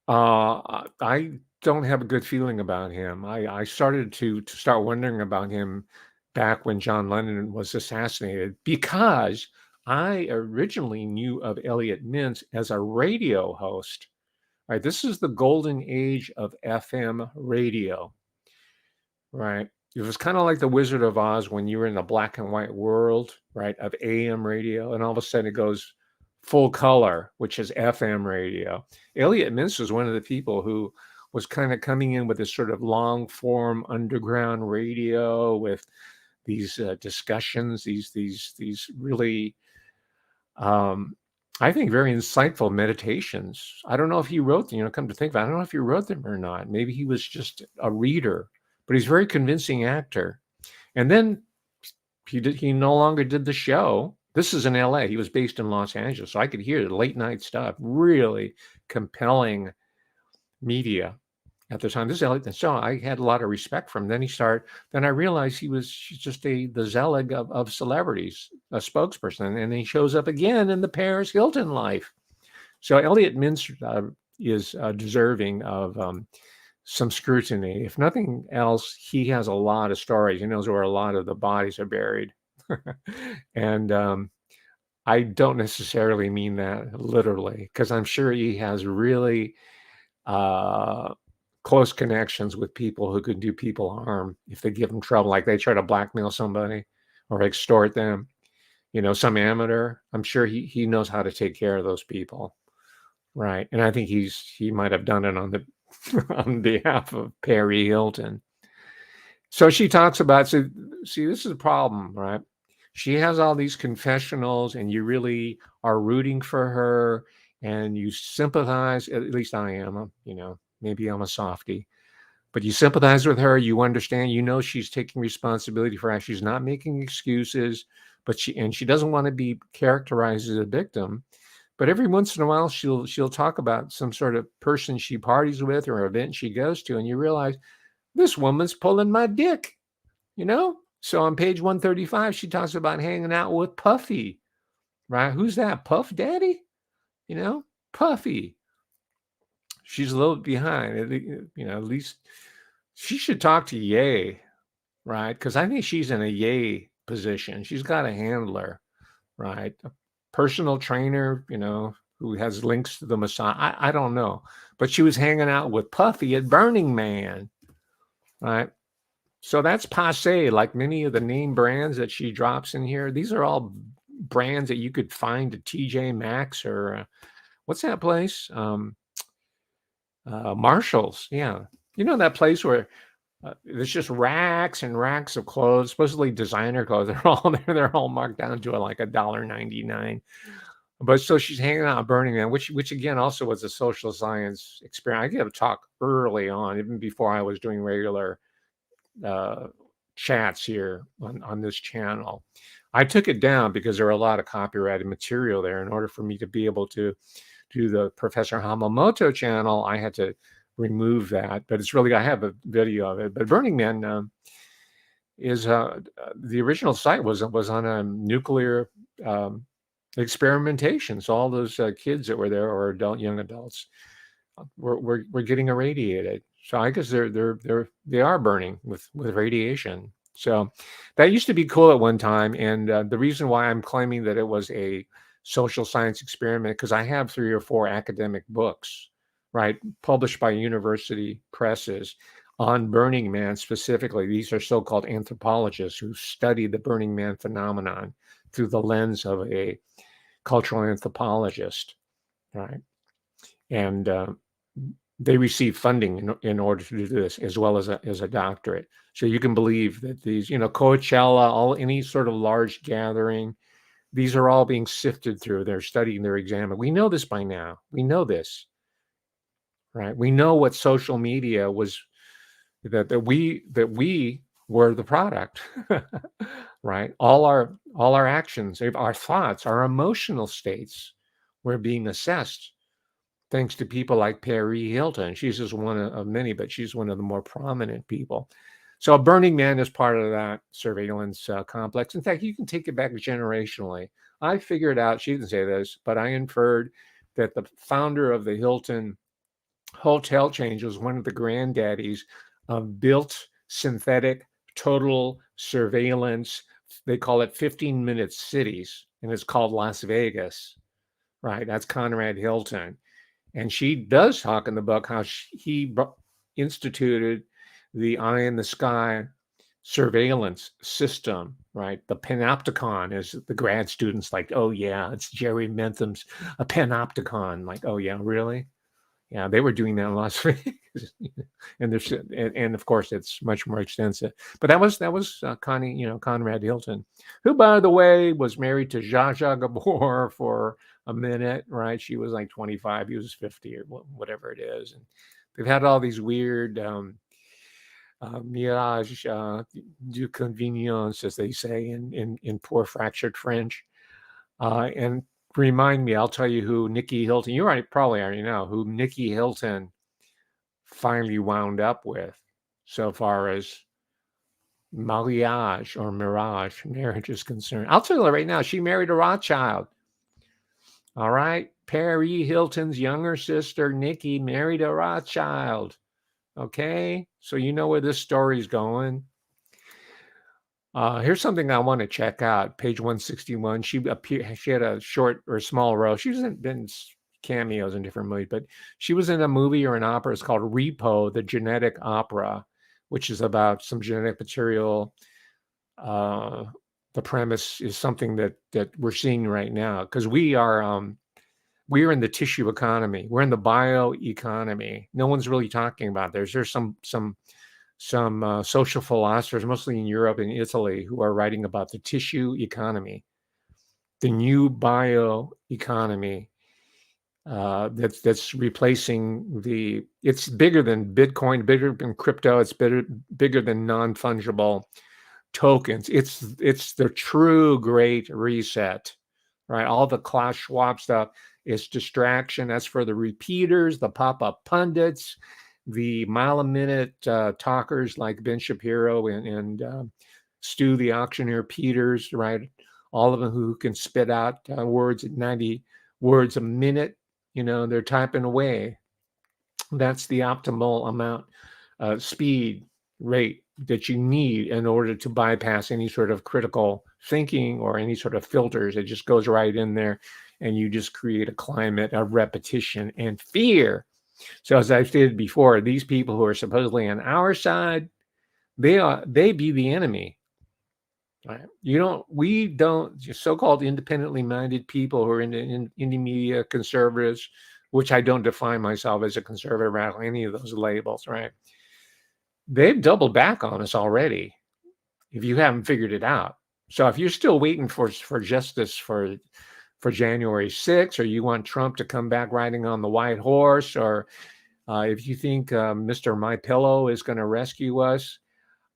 I don't have a good feeling about him. I started to start wondering about him back when John Lennon was assassinated, because I originally knew of Elliot Mintz as a radio host. Right, this is the golden age of FM radio. Right. It was kind of like the Wizard of Oz when you were in the black and white world, right, of AM radio, and all of a sudden it goes full color, which is FM radio. Elliot Mintz was one of the people who was kind of coming in with this sort of long form underground radio with these discussions, these really, I think, very insightful meditations. I don't know if he wrote them, come to think of it, I don't know if he wrote them or not. Maybe he was just a reader, but he's a very convincing actor. And then he no longer did the show. This is in LA. He was based in Los Angeles. So I could hear the late night stuff, really compelling media at the time. This is Elliot. So I had a lot of respect for him. Then I realized he was just the Zelig of celebrities, a spokesperson. And he shows up again in the Paris Hilton life. So Elliot Mintz is deserving of some scrutiny. If nothing else, he has a lot of stories. He knows where a lot of the bodies are buried. And I don't necessarily mean that literally, because I'm sure he has really close connections with people who could do people harm if they give him trouble, like they try to blackmail somebody or extort them. Some amateur, I'm sure he knows how to take care of those people. Right. And I think he might have done it on behalf of Paris Hilton. So she talks about, see, this is a problem, right? She has all these confessionals and you really are rooting for her and you sympathize, at least I am, maybe I'm a softie, but you sympathize with her, you understand, she's taking responsibility for how she's not making excuses, but she doesn't want to be characterized as a victim. But every once in a while, she'll talk about some sort of person she parties with or event she goes to, and you realize this woman's pulling my dick, you know? So on page 135, she talks about hanging out with Puffy, right? Who's that? Puff Daddy? You know, Puffy. She's a little behind. At least she should talk to Ye, right? Because I think she's in a Ye position. She's got a handler, right? A personal trainer, who has links to the Messiah. I don't know. But she was hanging out with Puffy at Burning Man, right? So that's passe, like many of the name brands that she drops in here. These are all brands that you could find at TJ Maxx or what's that place? Marshall's. Yeah. You know that place where there's just racks and racks of clothes, supposedly designer clothes. They're all marked down to like $1.99. But so she's hanging out at Burning Man, which again also was a social science experiment. I gave a talk early on, even before I was doing regular chats here on this channel. I took it down because there were a lot of copyrighted material there. In order for me to be able to do the Professor Hamamoto channel, I had to remove that. But it's really, I have a video of it. But Burning Man is the original site was on a nuclear experimentation. So all those kids that were there, or young adults, were getting irradiated. So I guess they are burning with radiation. So that used to be cool at one time. And the reason why I'm claiming that it was a social science experiment, because I have 3 or 4 academic books, right, published by university presses on Burning Man specifically. These are so-called anthropologists who study the Burning Man phenomenon through the lens of a cultural anthropologist, right? And they receive funding in order to do this, as well as a doctorate. So you can believe that these, Coachella, any sort of large gathering, these are all being sifted through. They're studying, they're examining. We know this by now. We know this, right? We know what social media was, that we were the product, right? All our actions, our thoughts, our emotional states were being assessed thanks to people like Paris Hilton. She's just one of many, but she's one of the more prominent people. So Burning Man is part of that surveillance complex. In fact, you can take it back generationally. I figured out, she didn't say this, but I inferred that the founder of the Hilton hotel chain was one of the granddaddies of built synthetic total surveillance. They call it 15-minute cities, and it's called Las Vegas, right? That's Conrad Hilton. And she does talk in the book how he instituted the eye in the sky surveillance system, right? The panopticon, is the grad students like, oh yeah, it's Jerry Bentham's a panopticon. Like, oh yeah, really? Yeah, they were doing that in Las Vegas, and of course it's much more extensive. But that was Conrad Hilton, who, by the way, was married to Zsa Zsa Gabor for a minute, right? She was like 25, he was 50 or whatever it is, and they've had all these weird mirage du convenience, as they say in poor fractured French, and remind me, I'll tell you who Nikki Hilton, probably already know who Nikki Hilton finally wound up with, so far as marriage is concerned. I'll tell you right now, she married a Rothschild. All right. Paris Hilton's younger sister, Nikki, married a Rothschild. Okay. So you know where this story's going. Here's something I want to check out. Page 161. She had a short or small role. She was in cameos in different movies, but she was in a movie or an opera. It's called Repo, the Genetic Opera, which is about some genetic material. The premise is something that we're seeing right now, because we are in the tissue economy. We're in the bioeconomy. No one's really talking about this. There's some social philosophers, mostly in Europe and Italy, who are writing about the tissue economy, the new bioeconomy that's replacing it's bigger than Bitcoin, bigger than crypto, it's bigger than non-fungible tokens. It's the true great reset, right? All the Klaus Schwab stuff is distraction. That's for the repeaters, the pop-up pundits, the mile-a-minute talkers like Ben Shapiro and Stu the Auctioneer Peters, right? All of them who can spit out words at 90 words a minute. They're typing away. That's the optimal amount speed rate that you need in order to bypass any sort of critical thinking or any sort of filters. It just goes right in there, and you just create a climate of repetition and fear. So as I stated before, these people who are supposedly on our side, they be the enemy. Right? We don't, so-called independently minded people who are in indie media, conservatives, which I don't define myself as a conservative or any of those labels, right? They've doubled back on us already, if you haven't figured it out. So if you're still waiting for justice for January 6th, or you want Trump to come back riding on the white horse, or if you think Mr. My Pillow is going to rescue us,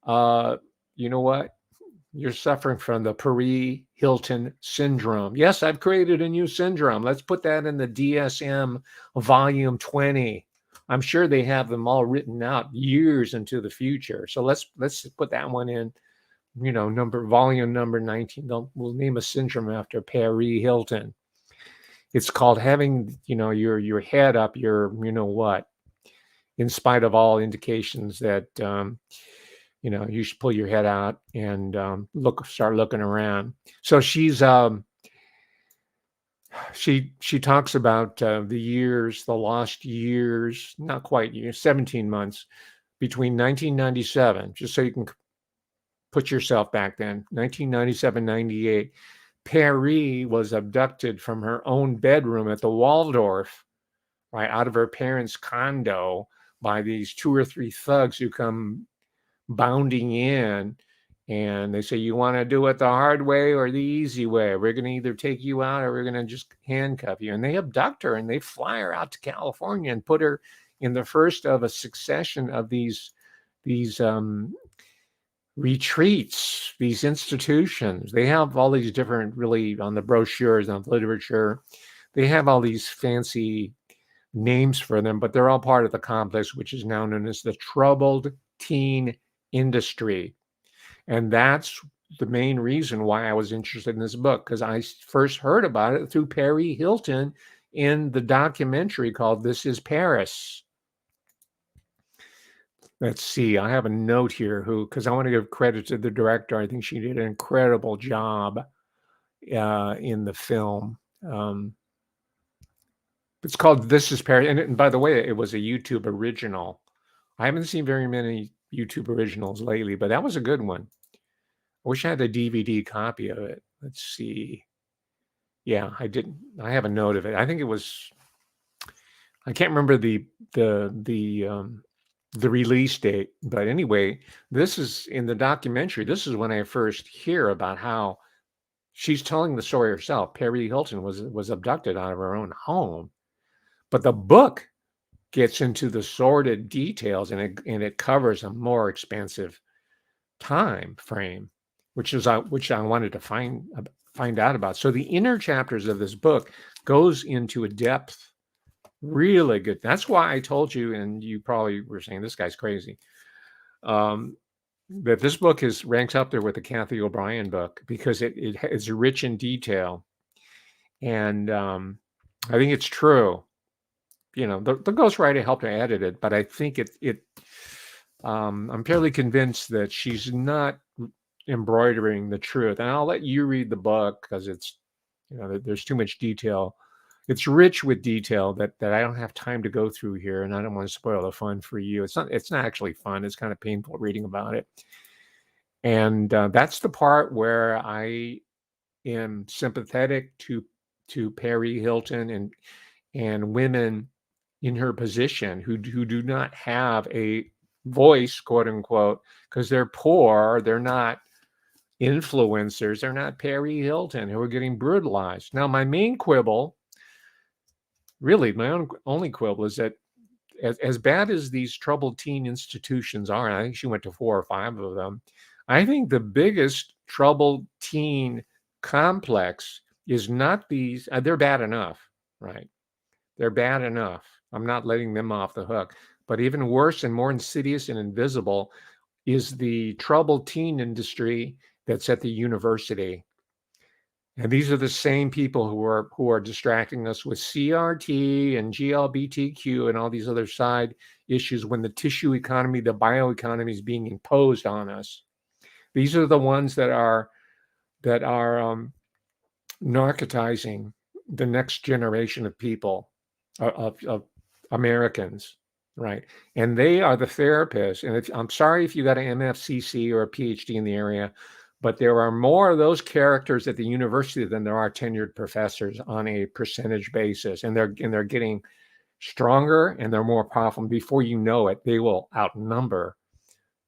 you know what? You're suffering from the Paris Hilton syndrome. Yes, I've created a new syndrome. Let's put that in the DSM volume 20. I'm sure they have them all written out years into the future. So let's put that one in, volume number 19. We'll name a syndrome after Paris Hilton. It's called having, your head up your, in spite of all indications that, you should pull your head out and start looking around. So she talks about the lost years, not quite years, 17 months between 1997, just so you can put yourself back then, 1997, 98. Paris was abducted from her own bedroom at the Waldorf, right, out of her parents' condo by these 2 or 3 thugs who come bounding in, and they say, you want to do it the hard way or the easy way? We're going to either take you out or we're going to just handcuff you. And they abduct her and they fly her out to California and put her in the first of a succession of these retreats, these institutions. They have all these different, really, on the brochures, on the literature, they have all these fancy names for them, but they're all part of the complex, which is now known as the troubled teen industry. And that's the main reason why I was interested in this book, because I first heard about it through Paris Hilton in the documentary called This Is Paris. Let's see, I have a note here because I want to give credit to the director. I think she did an incredible job in the film. It's called This Is Paris. And by the way, it was a YouTube original. I haven't seen very many YouTube originals lately, but that was a good one. I wish I had a DVD copy of it. Let's see. Yeah, I didn't. I have a note of it. I think it was. I can't remember the release date, but anyway, this is in the documentary. This is when I first hear about how she's telling the story herself. Paris Hilton was abducted out of her own home, but the book gets into the sordid details, and it covers a more expansive time frame, which I wanted to find out about. So the inner chapters of this book goes into a depth really good. That's why I told you, and you probably were saying this guy's crazy, that this book ranks up there with the Kathy O'Brien book, because it is rich in detail, and I think it's true. The ghostwriter helped her edit it, but I think I'm fairly convinced that she's not embroidering the truth. And I'll let you read the book, because it's, there's too much detail. It's rich with detail that I don't have time to go through here, and I don't want to spoil the fun for you. It's not actually fun. It's kind of painful reading about it. And that's the part where I am sympathetic to Paris Hilton and women in her position who do not have a voice, quote unquote, because they're poor, they're not influencers, they're not Paris Hilton, who are getting brutalized. Now, my main quibble, really my only quibble, is that as bad as these troubled teen institutions are, and I think she went to 4 or 5 of them, I think the biggest troubled teen complex is not these. They're bad enough, right? They're bad enough. I'm not letting them off the hook. But even worse and more insidious and invisible is the troubled teen industry that's at the university. And these are the same people who are distracting us with CRT and GLBTQ and all these other side issues when the tissue economy, the bioeconomy is being imposed on us. These are the ones that are narcotizing the next generation of people, of Americans, right? And they are the therapists. And I'm sorry if you got an MFCC or a PhD in the area, but there are more of those characters at the university than there are tenured professors on a percentage basis, and they're getting stronger and they're more powerful. And before you know it, they will outnumber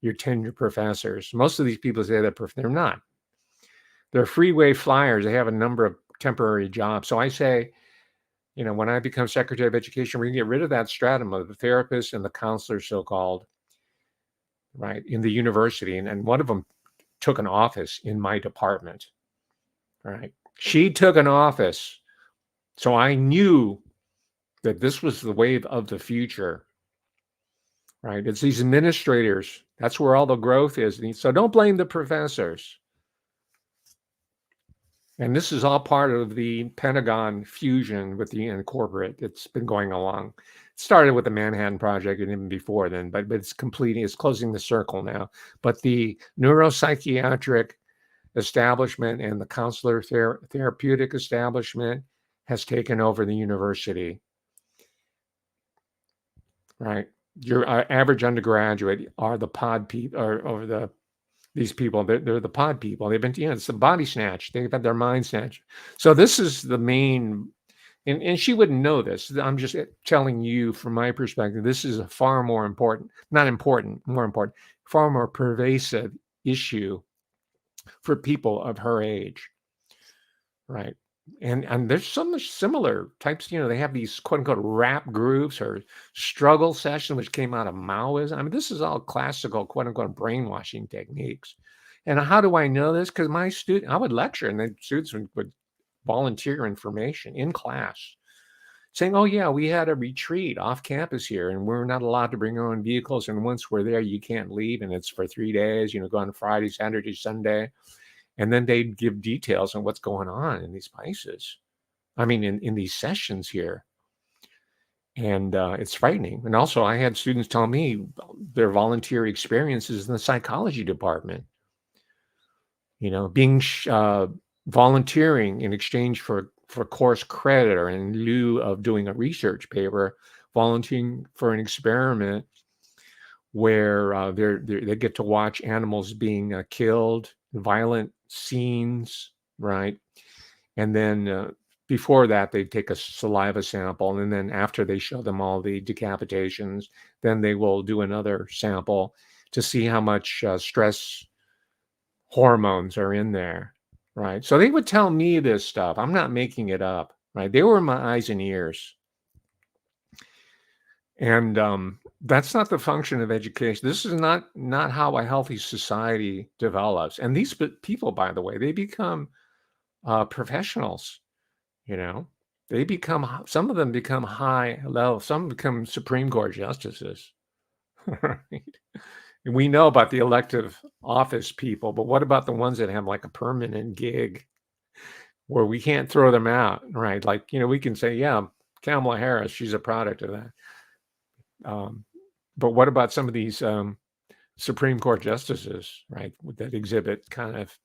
your tenured professors. Most of these people say that they're not. They're freeway flyers. They have a number of temporary jobs. So I say, when I become Secretary of Education, we're going to get rid of that stratum of the therapists and the counselors, so-called, right, in the university. And one of them took an office in my department, right? She took an office. So I knew that this was the wave of the future, right? It's these administrators. That's where all the growth is. So don't blame the professors. And this is all part of the Pentagon fusion with the corporate. It's been going along. It started with the Manhattan Project and even before then, but it's completing, it's closing the circle now. But the neuropsychiatric establishment and the counselor therapeutic establishment has taken over the university, right? Your average undergraduate are the pod people, or these people. They're the pod people. They've been, it's the body snatch. They've had their mind snatched. So this is the main, and she wouldn't know this. I'm just telling you from my perspective, this is a far more important, far more pervasive issue for people of her age, right? And there's some similar types, they have these quote unquote rap groups or struggle sessions, which came out of Maoism. I mean, this is all classical quote unquote brainwashing techniques. And how do I know this? Because I would lecture and the students would volunteer information in class saying, oh yeah, we had a retreat off campus here and we're not allowed to bring our own vehicles. And once we're there, you can't leave. And it's for 3 days, go on Friday, Saturday, Sunday. And then they'd give details on what's going on in these places. I mean, in these sessions here. And it's frightening. And also, I had students tell me their volunteer experiences in the psychology department. Being volunteering in exchange for course credit or in lieu of doing a research paper, volunteering for an experiment where they get to watch animals being killed, violent scenes, right? And then before that, they take a saliva sample. And then after they show them all the decapitations, then they will do another sample to see how much stress hormones are in there, right? So they would tell me this stuff. I'm not making it up, right? They were my eyes and ears. And that's not the function of education. This is not how a healthy society develops. And these people, by the way, they become professionals. Some of them become high level. Some become Supreme Court justices. Right? And we know about the elective office people, but what about the ones that have like a permanent gig where we can't throw them out, right? Like, we can say, yeah, Kamala Harris, she's a product of that. But what about some of these Supreme Court justices, right, that exhibit kind of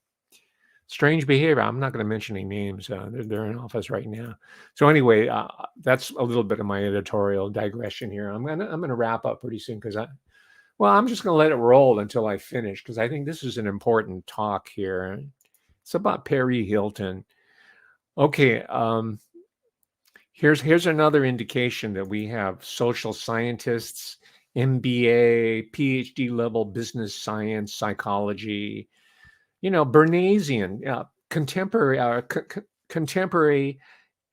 strange behavior? I'm not going to mention any names. They're in office right now. So anyway, that's a little bit of my editorial digression here. I'm gonna wrap up pretty soon because I'm just going to let it roll until I finish because I think this is an important talk here. It's about Paris Hilton. Okay. Here's another indication that we have social scientists, MBA, PhD level business science, psychology, Bernaysian, contemporary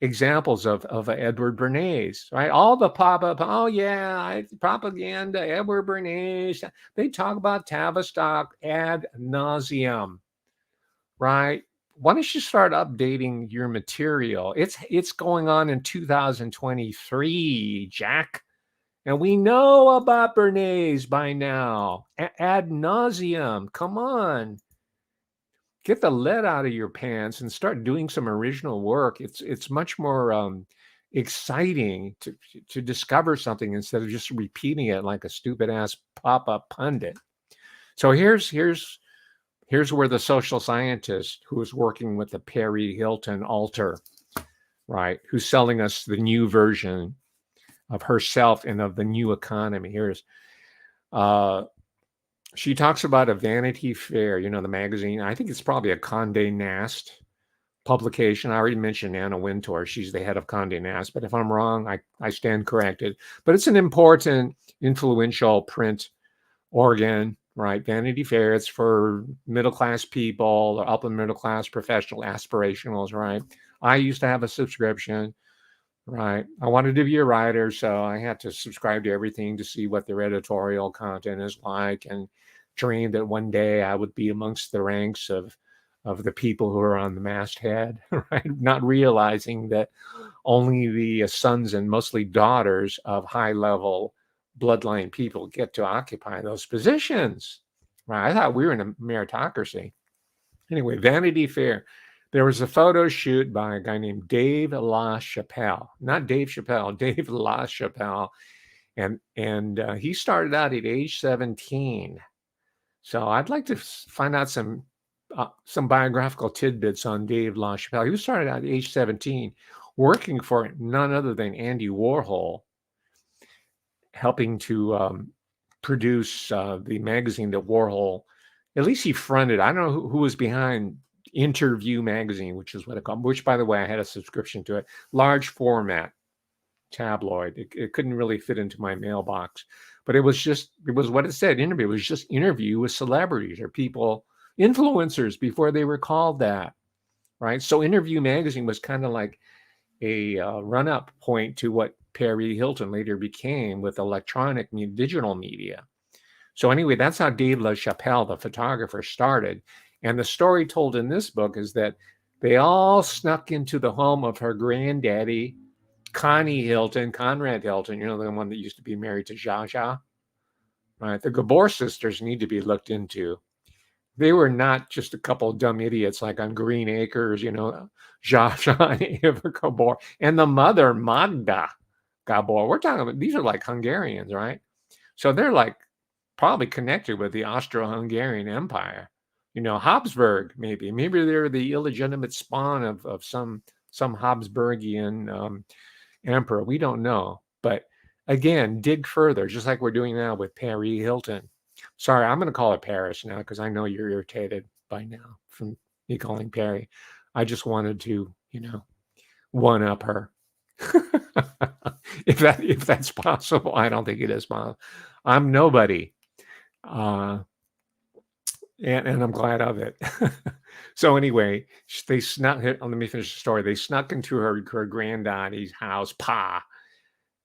examples of Edward Bernays, right? All the pop-up, propaganda, Edward Bernays, they talk about Tavistock ad nauseum, right? Why don't you start updating your material? It's going on in 2023, Jack. And we know about Bernays by now, ad nauseum. Come on, get the lead out of your pants and start doing some original work. It's much more exciting to discover something instead of just repeating it like a stupid ass pop-up pundit. So here's where the social scientist who is working with the Paris Hilton altar, right, who's selling us the new version of herself and of the new economy. She talks about a Vanity Fair, the magazine. I think it's probably a Condé Nast publication. I already mentioned Anna Wintour. She's the head of Condé Nast, but if I'm wrong, I stand corrected. But it's an important, influential print organ, right? Vanity Fair, it's for middle-class people or upper middle-class professional aspirationals, right? I used to have a subscription, right? I wanted to be a writer, so I had to subscribe to everything to see what their editorial content is like, and dreamed that one day I would be amongst the ranks of the people who are on the masthead, right? Not realizing that only the sons and mostly daughters of high-level bloodline people get to occupy those positions, right? I thought we were in a meritocracy. Anyway, Vanity Fair. There was a photo shoot by a guy named Dave LaChapelle, not Dave Chappelle, Dave LaChapelle, and he started out at age 17. So I'd like to find out some biographical tidbits on Dave LaChapelle. He started out at age 17, working for none other than Andy Warhol, helping to produce the magazine that Warhol, at least he fronted. I don't know who was behind Interview magazine, which is what it called, which, by the way, I had a subscription to it. Large format tabloid. It couldn't really fit into my mailbox, but it was what it said. Interview. It was just interview with celebrities or people, influencers, before they were called that, right? So Interview magazine was kind of like a run-up point to what Paris Hilton later became with electronic digital media. So anyway, that's how Dave LaChapelle, the photographer, started. And the story told in this book is that they all snuck into the home of her granddaddy, Conrad Hilton, the one that used to be married to Zsa Zsa, right? The Gabor sisters need to be looked into. They were not just a couple of dumb idiots like on Green Acres, Zsa Zsa and Eva Gabor. And the mother, Magda Gabor. We're talking about, these are like Hungarians, right? So they're like probably connected with the Austro-Hungarian Empire. Habsburg, maybe they're the illegitimate spawn of some Habsburgian emperor. We don't know. But again, dig further, just like we're doing now with Paris Hilton. Sorry, I'm going to call it Paris now because I know you're irritated by now from me calling Paris. I just wanted to, one up her. if that's possible. I don't think it is possible. I'm nobody. And I'm glad of it. So anyway, they snuck. Let me finish the story. They snuck into her granddaddy's house,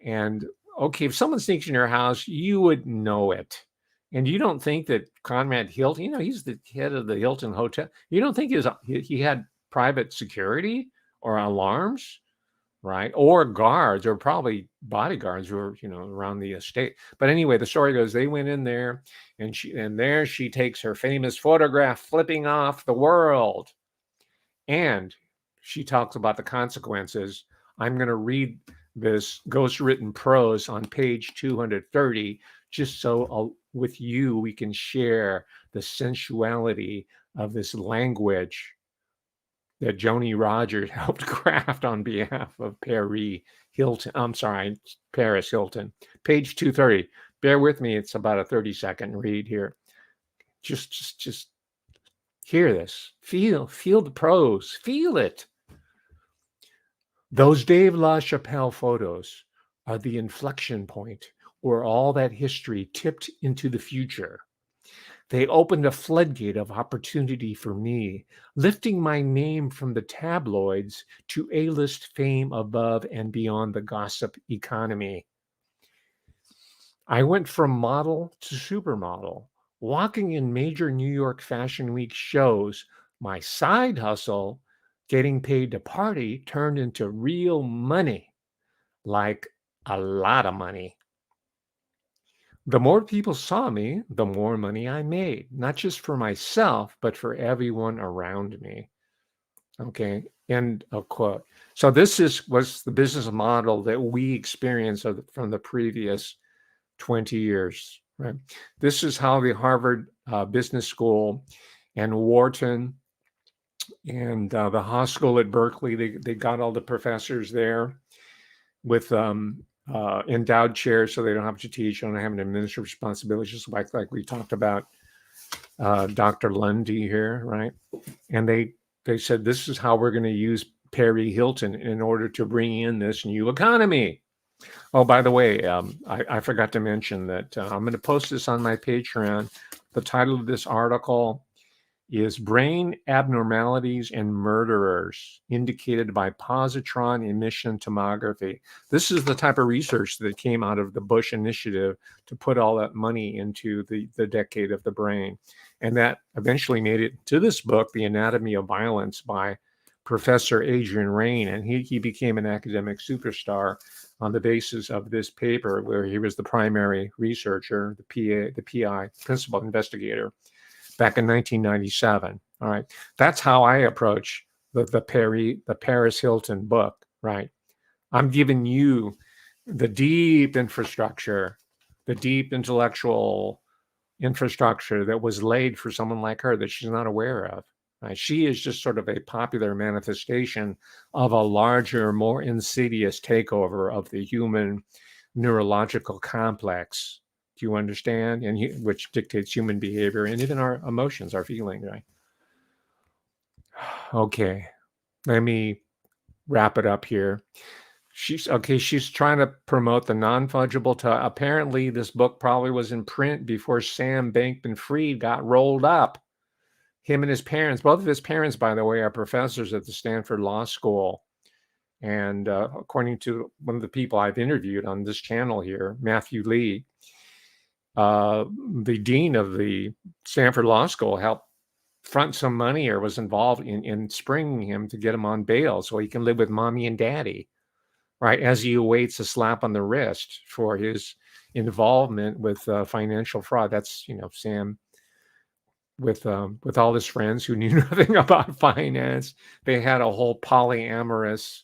and okay, if someone sneaks in your house, you would know it. And you don't think that Conrad Hilton, he's the head of the Hilton Hotel. You don't think he had private security or alarms? Right? Or guards, or probably bodyguards who were, around the estate. But anyway, the story goes, they went in there and there she takes her famous photograph flipping off the world. And she talks about the consequences. I'm going to read this ghostwritten prose on page 230, just so with you, we can share the sensuality of this language that Joni Rogers helped craft on behalf of Paris Hilton. Paris Hilton. Page 230. Bear with me. It's about a 30-second read here. Just hear this. Feel the prose. Feel it. Those Dave LaChapelle photos are the inflection point where all that history tipped into the future. They opened a floodgate of opportunity for me, lifting my name from the tabloids to A-list fame above and beyond the gossip economy. I went from model to supermodel, walking in major New York Fashion Week shows. My side hustle, getting paid to party, turned into real money, like a lot of money. The more people saw me, the more money I made, not just for myself, but for everyone around me. Okay, end of quote. So this was the business model that we experienced from the previous 20 years, right? This is how the Harvard Business School and Wharton and the Haas School at Berkeley, they got all the professors there with endowed chairs, so they don't have to teach, don't have an administrative responsibility, just like we talked about Dr. Lundy here, right? And they said, this is how we're going to use Paris Hilton in order to bring in this new economy. Oh, by the way, I forgot to mention that I'm going to post this on my Patreon. The title of this article is Brain Abnormalities and Murderers Indicated by Positron Emission Tomography. This is the type of research that came out of the Bush initiative to put all that money into the decade of the brain. And that eventually made it to this book, The Anatomy of Violence, by Professor Adrian Raine. And he became an academic superstar on the basis of this paper, where he was the primary researcher, the PI, principal investigator, back in 1997. All right. That's how I approach the Paris Hilton book, right? I'm giving you the deep infrastructure, the deep intellectual infrastructure that was laid for someone like her that she's not aware of. Right? She is just sort of a popular manifestation of a larger, more insidious takeover of the human neurological complex. Do you understand? And which dictates human behavior and even our emotions, our feeling, right? Okay, let me wrap it up here. She's trying to promote the non-fungible apparently this book probably was in print before Sam Bankman-Fried got rolled up. Him and his parents, both of his parents, by the way, are professors at the Stanford Law School. And according to one of the people I've interviewed on this channel here, Matthew Lee, the dean of the Stanford Law School helped front some money or was involved in springing him to get him on bail so he can live with mommy and daddy, right? As he awaits a slap on the wrist for his involvement with financial fraud. That's, Sam with all his friends who knew nothing about finance. They had a whole polyamorous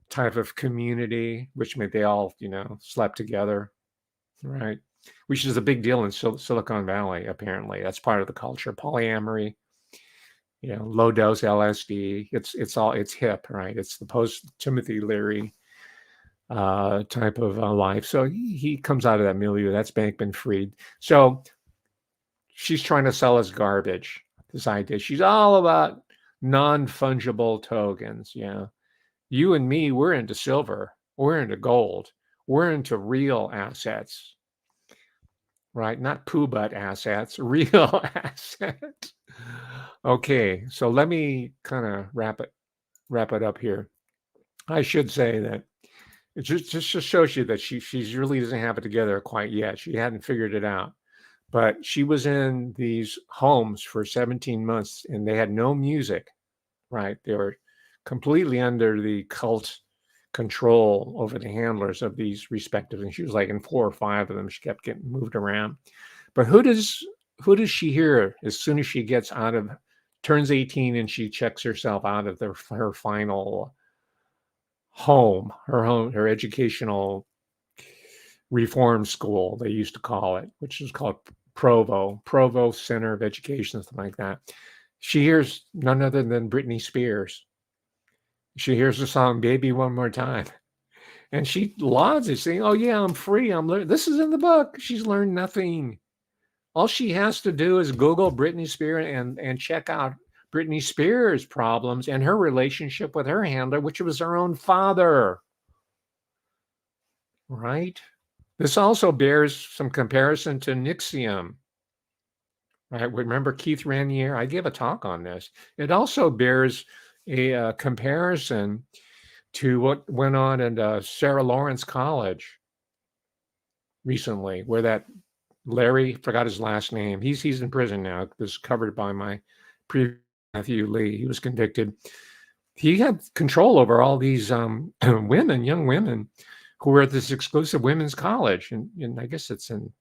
type of community, which meant they all, slept together, right? Which is a big deal in Silicon Valley, apparently. That's part of the culture. Polyamory, low dose LSD. It's hip, right? It's the post Timothy Leary type of life. So he comes out of that milieu. That's Bankman-Fried. So she's trying to sell us garbage. This idea. She's all about non-fungible tokens. You and me, we're into silver. We're into gold. We're into real assets. Right? Not poo butt assets, real assets. Okay, so let me kind of wrap it up here. I should say that it just shows you that she really doesn't have it together quite yet. She hadn't figured it out. But she was in these homes for 17 months and they had no music, right? They were completely under the cult control over the handlers of these respective, and she was like in 4 or 5 of them. She kept getting moved around. But who does she hear as soon as she gets turns 18 and she checks herself out of her final home, her educational reform school, they used to call it, which is called Provo Center of Education, something like that. She hears none other than Britney Spears. She hears the song Baby One More Time. And she lauds it, saying, oh, yeah, I'm free. I'm learning. This is in the book. She's learned nothing. All she has to do is Google Britney Spears and check out Britney Spears' problems and her relationship with her handler, which was her own father. Right? This also bears some comparison to Nixium. Right? Remember Keith Raniere? I gave a talk on this. It also bears a comparison to what went on at Sarah Lawrence College recently, where that Larry, forgot his last name. He's in prison now. This is covered by my previous Matthew Lee. He was convicted. He had control over all these young women, who were at this exclusive women's college, and I guess it's in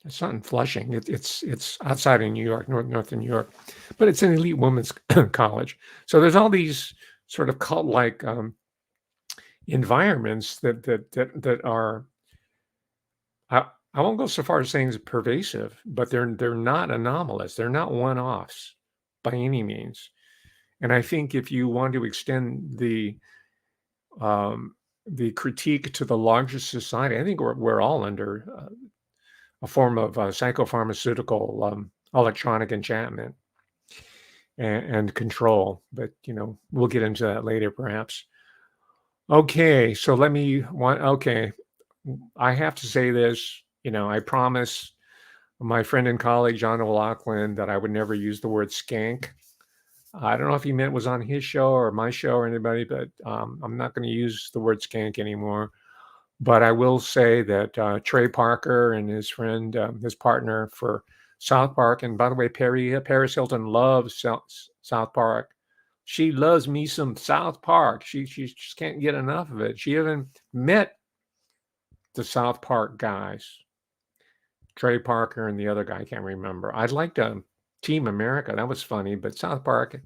It's not in Flushing. It's outside of New York, north of New York, but it's an elite women's college. So there's all these sort of cult-like environments that are. I won't go so far as saying it's pervasive, but they're not anomalous. They're not one-offs by any means. And I think if you want to extend the critique to the larger society, I think we're all under a form of psychopharmaceutical electronic enchantment and control. But we'll get into that later, perhaps. Okay, so okay, I have to say this. I promise my friend and colleague John O'Loughlin that I would never use the word skank. I don't know if he meant it was on his show or my show or anybody, but I'm not going to use the word skank anymore. But I will say that Trey Parker and his friend, his partner for South Park, and by the way, Paris Hilton loves South Park. She loves me some South Park. She just can't get enough of it. She even met the South Park guys, Trey Parker and the other guy, I can't remember. I'd like to Team America. That was funny, but South Park,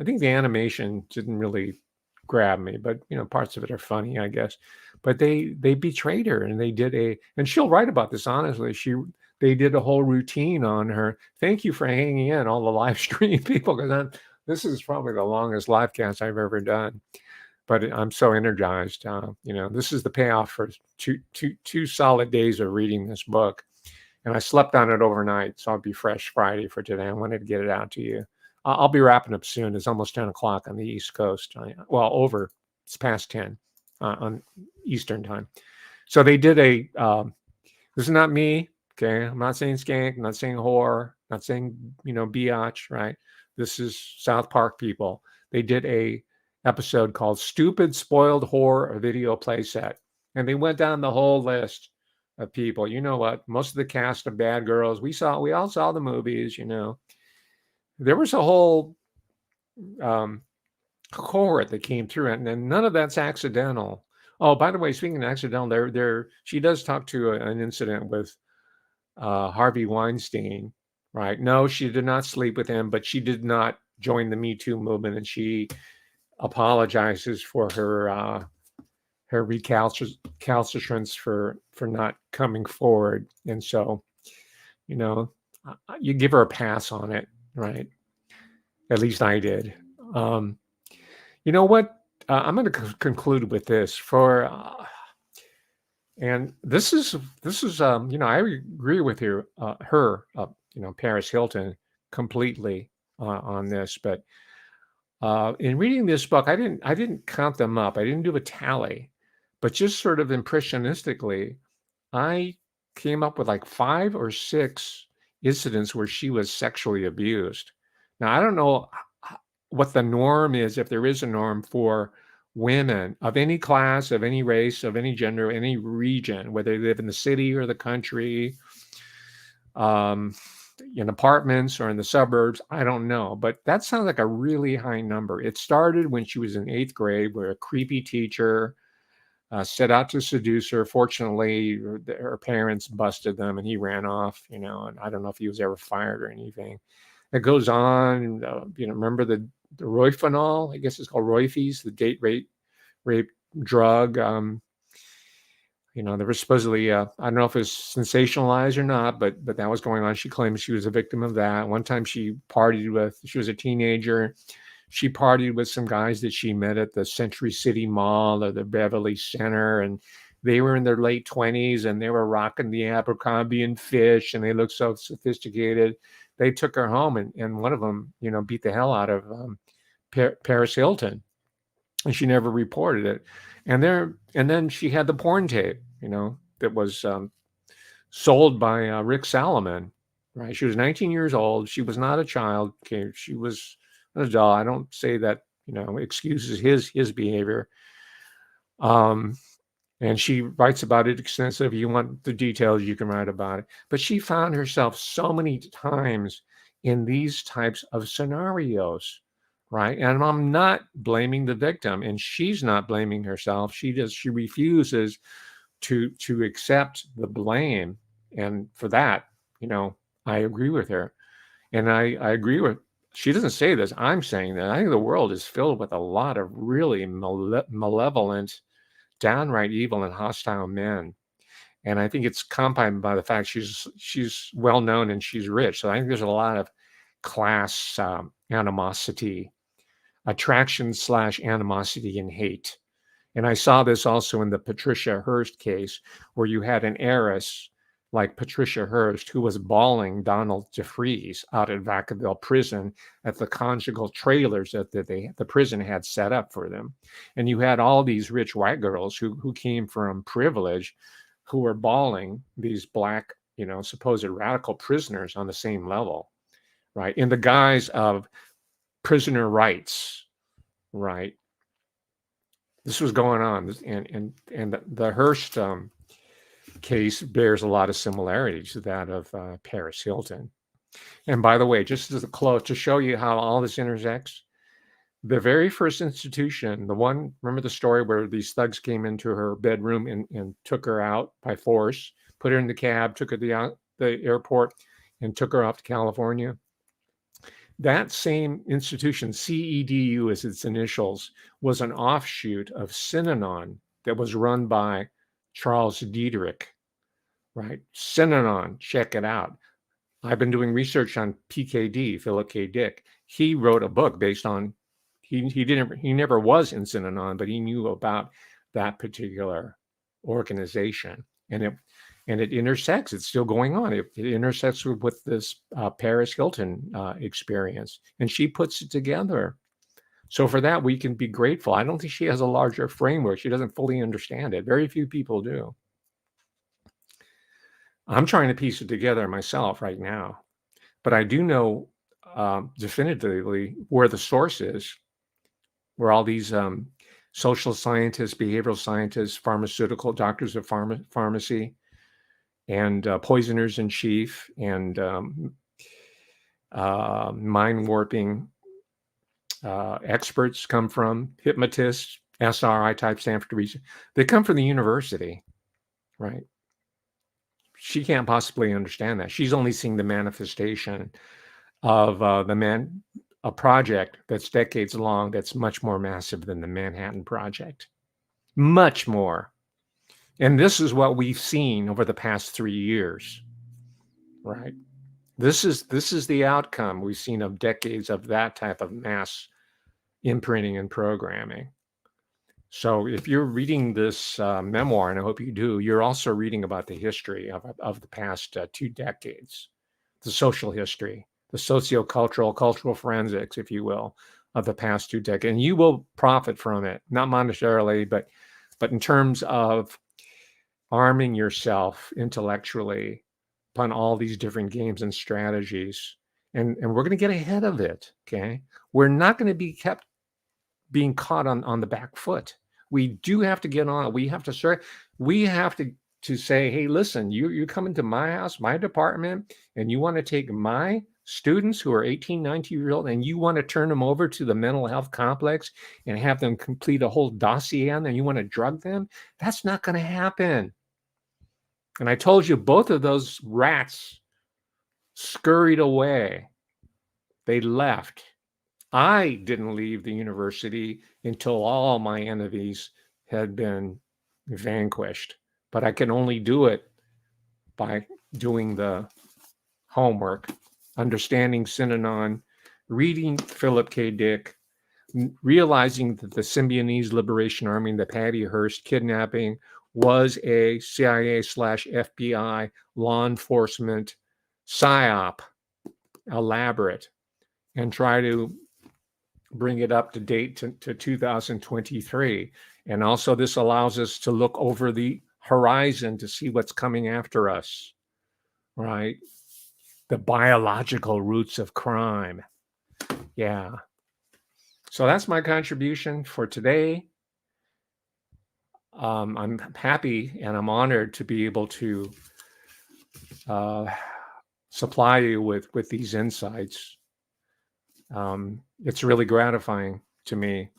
I think the animation didn't really grab me, but parts of it are funny, I guess. But they betrayed her, and and she'll write about this honestly. They did a whole routine on her. Thank you for hanging in, all the live stream people, because this is probably the longest live cast I've ever done. But I'm so energized. This is the payoff for two solid days of reading this book. And I slept on it overnight, so I'll be fresh Friday for today. I wanted to get it out to you. I'll be wrapping up soon. It's almost 10 o'clock on the East Coast. It's past 10 on Eastern time. So they did this is not me, okay? I'm not saying skank, I'm not saying whore, not saying, biatch, right? This is South Park people. They did a episode called Stupid Spoiled Whore, a video playset. And they went down the whole list of people. You know what? Most of the cast of Bad Girls, we all saw the movies, There was a whole cohort that came through it, and none of that's accidental. Oh, by the way, speaking of accidental, she does talk to an incident with Harvey Weinstein, right? No, she did not sleep with him, but she did not join the Me Too movement, and she apologizes for her recalcitrance for not coming forward. And so, you give her a pass on it, right? At least I did. You know what? I'm going to conclude with this and this is I agree with her, Paris Hilton completely on this, but in reading this book, I didn't count them up. I didn't do a tally, but just sort of impressionistically, I came up with like 5 or 6 incidents where she was sexually abused. Now, I don't know what the norm is, if there is a norm for women of any class, of any race, of any gender, any region, whether they live in the city or the country, in apartments or in the suburbs, I don't know. But that sounds like a really high number. It started when she was in 8th grade, where a creepy teacher set out to seduce her. Fortunately, her parents busted them and he ran off, and I don't know if he was ever fired or anything. It goes on, remember the Rohypnol, I guess it's called Roifies, the date rape drug. There was supposedly, I don't know if it was sensationalized or not, but that was going on. She claims she was a victim of that. One time she was a teenager. She partied with some guys that she met at the Century City Mall or the Beverly Center, and they were in their late 20s, and they were rocking the Abercrombie and Fish, and they looked so sophisticated. They took her home, and one of them, beat the hell out of Paris Hilton, and she never reported it. And then she had the porn tape, that was sold by Rick Salomon, right? She was 19 years old. She was not a child. Okay, she was an adult. I don't say that, excuses his behavior. And she writes about it extensively. If you want the details, you can write about it. But she found herself so many times in these types of scenarios, right? And I'm not blaming the victim, and she's not blaming herself. She refuses to accept the blame. And for that, I agree with her. And I agree with, she doesn't say this, I'm saying that. I think the world is filled with a lot of really malevolent, downright evil and hostile men. And I think it's compounded by the fact she's well known and she's rich. So I think there's a lot of class animosity, attraction/animosity and hate. And I saw this also in the Patricia Hearst case, where you had an heiress like Patricia Hearst who was bawling Donald DeFreeze out at Vacaville prison at the conjugal trailers that the prison had set up for them. And you had all these rich white girls who came from privilege, who were bawling these black, supposed radical prisoners on the same level, right? In the guise of prisoner rights, right? This was going on, and the Hearst case bears a lot of similarities to that of Paris Hilton. And by the way, just as a close, to show you how all this intersects, the very first institution, the one, remember the story where these thugs came into her bedroom and took her out by force, put her in the cab, took her to the airport, and took her off to California? That same institution, CEDU as its initials, was an offshoot of Synanon that was run by Charles Diederich, right? Synanon, check it out. I've been doing research on PKD, Philip K. Dick. He wrote a book based on, he never was in Synanon, but he knew about that particular organization. And it intersects, it's still going on. It intersects with this Paris Hilton experience, and she puts it together. So for that, we can be grateful. I don't think she has a larger framework. She doesn't fully understand it. Very few people do. I'm trying to piece it together myself right now, but I do know definitively where the source is, where all these social scientists, behavioral scientists, pharmaceutical doctors of pharmacy, and poisoners in chief, and mind warping experts come from, hypnotists, SRI type Stanford research. They come from the university, right? She can't possibly understand that. She's only seeing the manifestation of a project that's decades long, that's much more massive than the Manhattan Project, much more. And this is what we've seen over the past 3 years, right? This is the outcome we've seen of decades of that type of mass imprinting and programming. So if you're reading this memoir, and I hope you do, you're also reading about the history of the past 2 decades, the social history, the socio-cultural, cultural forensics, if you will, of the past 2 decades. And you will profit from it, not monetarily, but in terms of arming yourself intellectually upon all these different games and strategies. And we're going to get ahead of it, okay? We're not going to be kept being caught on the back foot. We do have to get on it. We have to start. We have to say, hey, listen, you come into my house, my department, and you want to take my students who are 18, 19 years old, and you want to turn them over to the mental health complex and have them complete a whole dossier on them, and you want to drug them? That's not going to happen. And I told you, both of those rats scurried away. They left. I didn't leave the university until all my enemies had been vanquished. But I can only do it by doing the homework, understanding Synanon, reading Philip K. Dick, realizing that the Symbionese Liberation Army, the Patty Hearst kidnapping, was a CIA/FBI law enforcement psyop, elaborate, and try to bring it up to date to 2023. And also this allows us to look over the horizon to see what's coming after us, right? The biological roots of crime. Yeah. So that's my contribution for today. I'm happy and I'm honored to be able to supply you with these insights. It's really gratifying to me,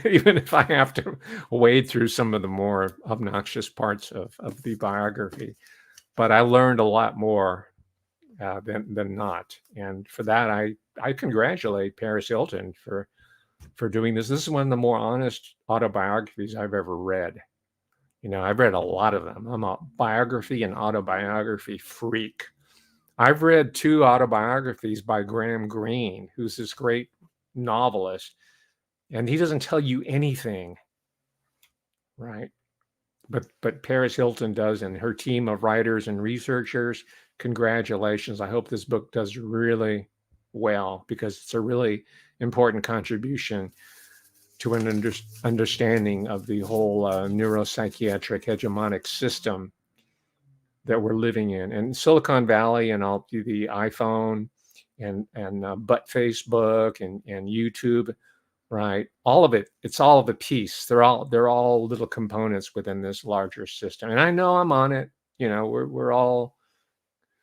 even if I have to wade through some of the more obnoxious parts of the biography. but I learned a lot more than not. And for that, I congratulate Paris Hilton for doing this. This is one of the more honest autobiographies I've ever read. I've read a lot of them. I'm a biography and autobiography freak. I've read 2 autobiographies by Graham Greene, who's this great novelist, and he doesn't tell you anything, right? But Paris Hilton does, and her team of writers and researchers. Congratulations. I hope this book does really well, because it's a really important contribution to an understanding of the whole neuropsychiatric hegemonic system that we're living in. And Silicon Valley and all the iPhone and but Facebook and YouTube, right? All of it, it's all of a piece. They're all little components within this larger system. And I know I'm on it. We're all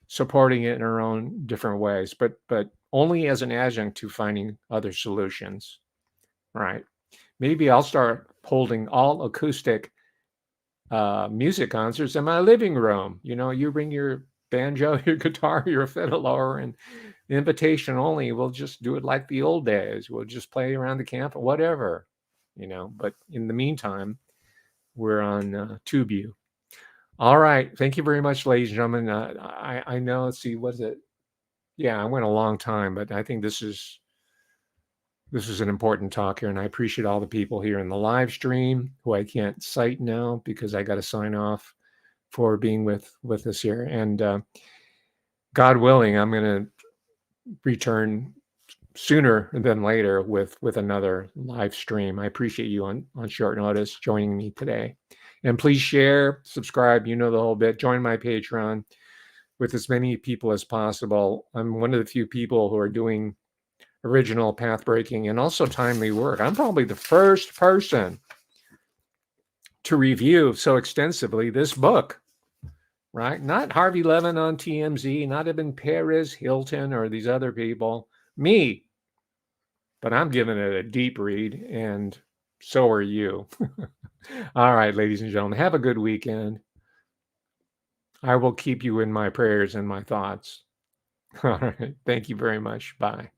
supporting it in our own different ways, but only as an adjunct to finding other solutions, right? Maybe I'll start holding all acoustic music concerts in my living room. You bring your banjo, your guitar, your fiddle, and invitation only. We'll just do it like the old days. We'll just play around the camp or whatever, But in the meantime, we're on TubeU. All right. Thank you very much, ladies and gentlemen. I know, let's see, was it? Yeah, I went a long time, but I think this is an important talk here, and I appreciate all the people here in the live stream who I can't cite now because I got to sign off for being with us here. And God willing, I'm going to return sooner than later with another live stream. I appreciate you on short notice joining me today. And please share, subscribe, the whole bit. Join my Patreon with as many people as possible. I'm one of the few people who are doing original, path-breaking, and also timely work. I'm probably the first person to review so extensively this book, right? Not Harvey Levin on TMZ, not even Paris Hilton or these other people, me. But I'm giving it a deep read, and so are you. All right, ladies and gentlemen, have a good weekend. I will keep you in my prayers and my thoughts. All right. Thank you very much. Bye.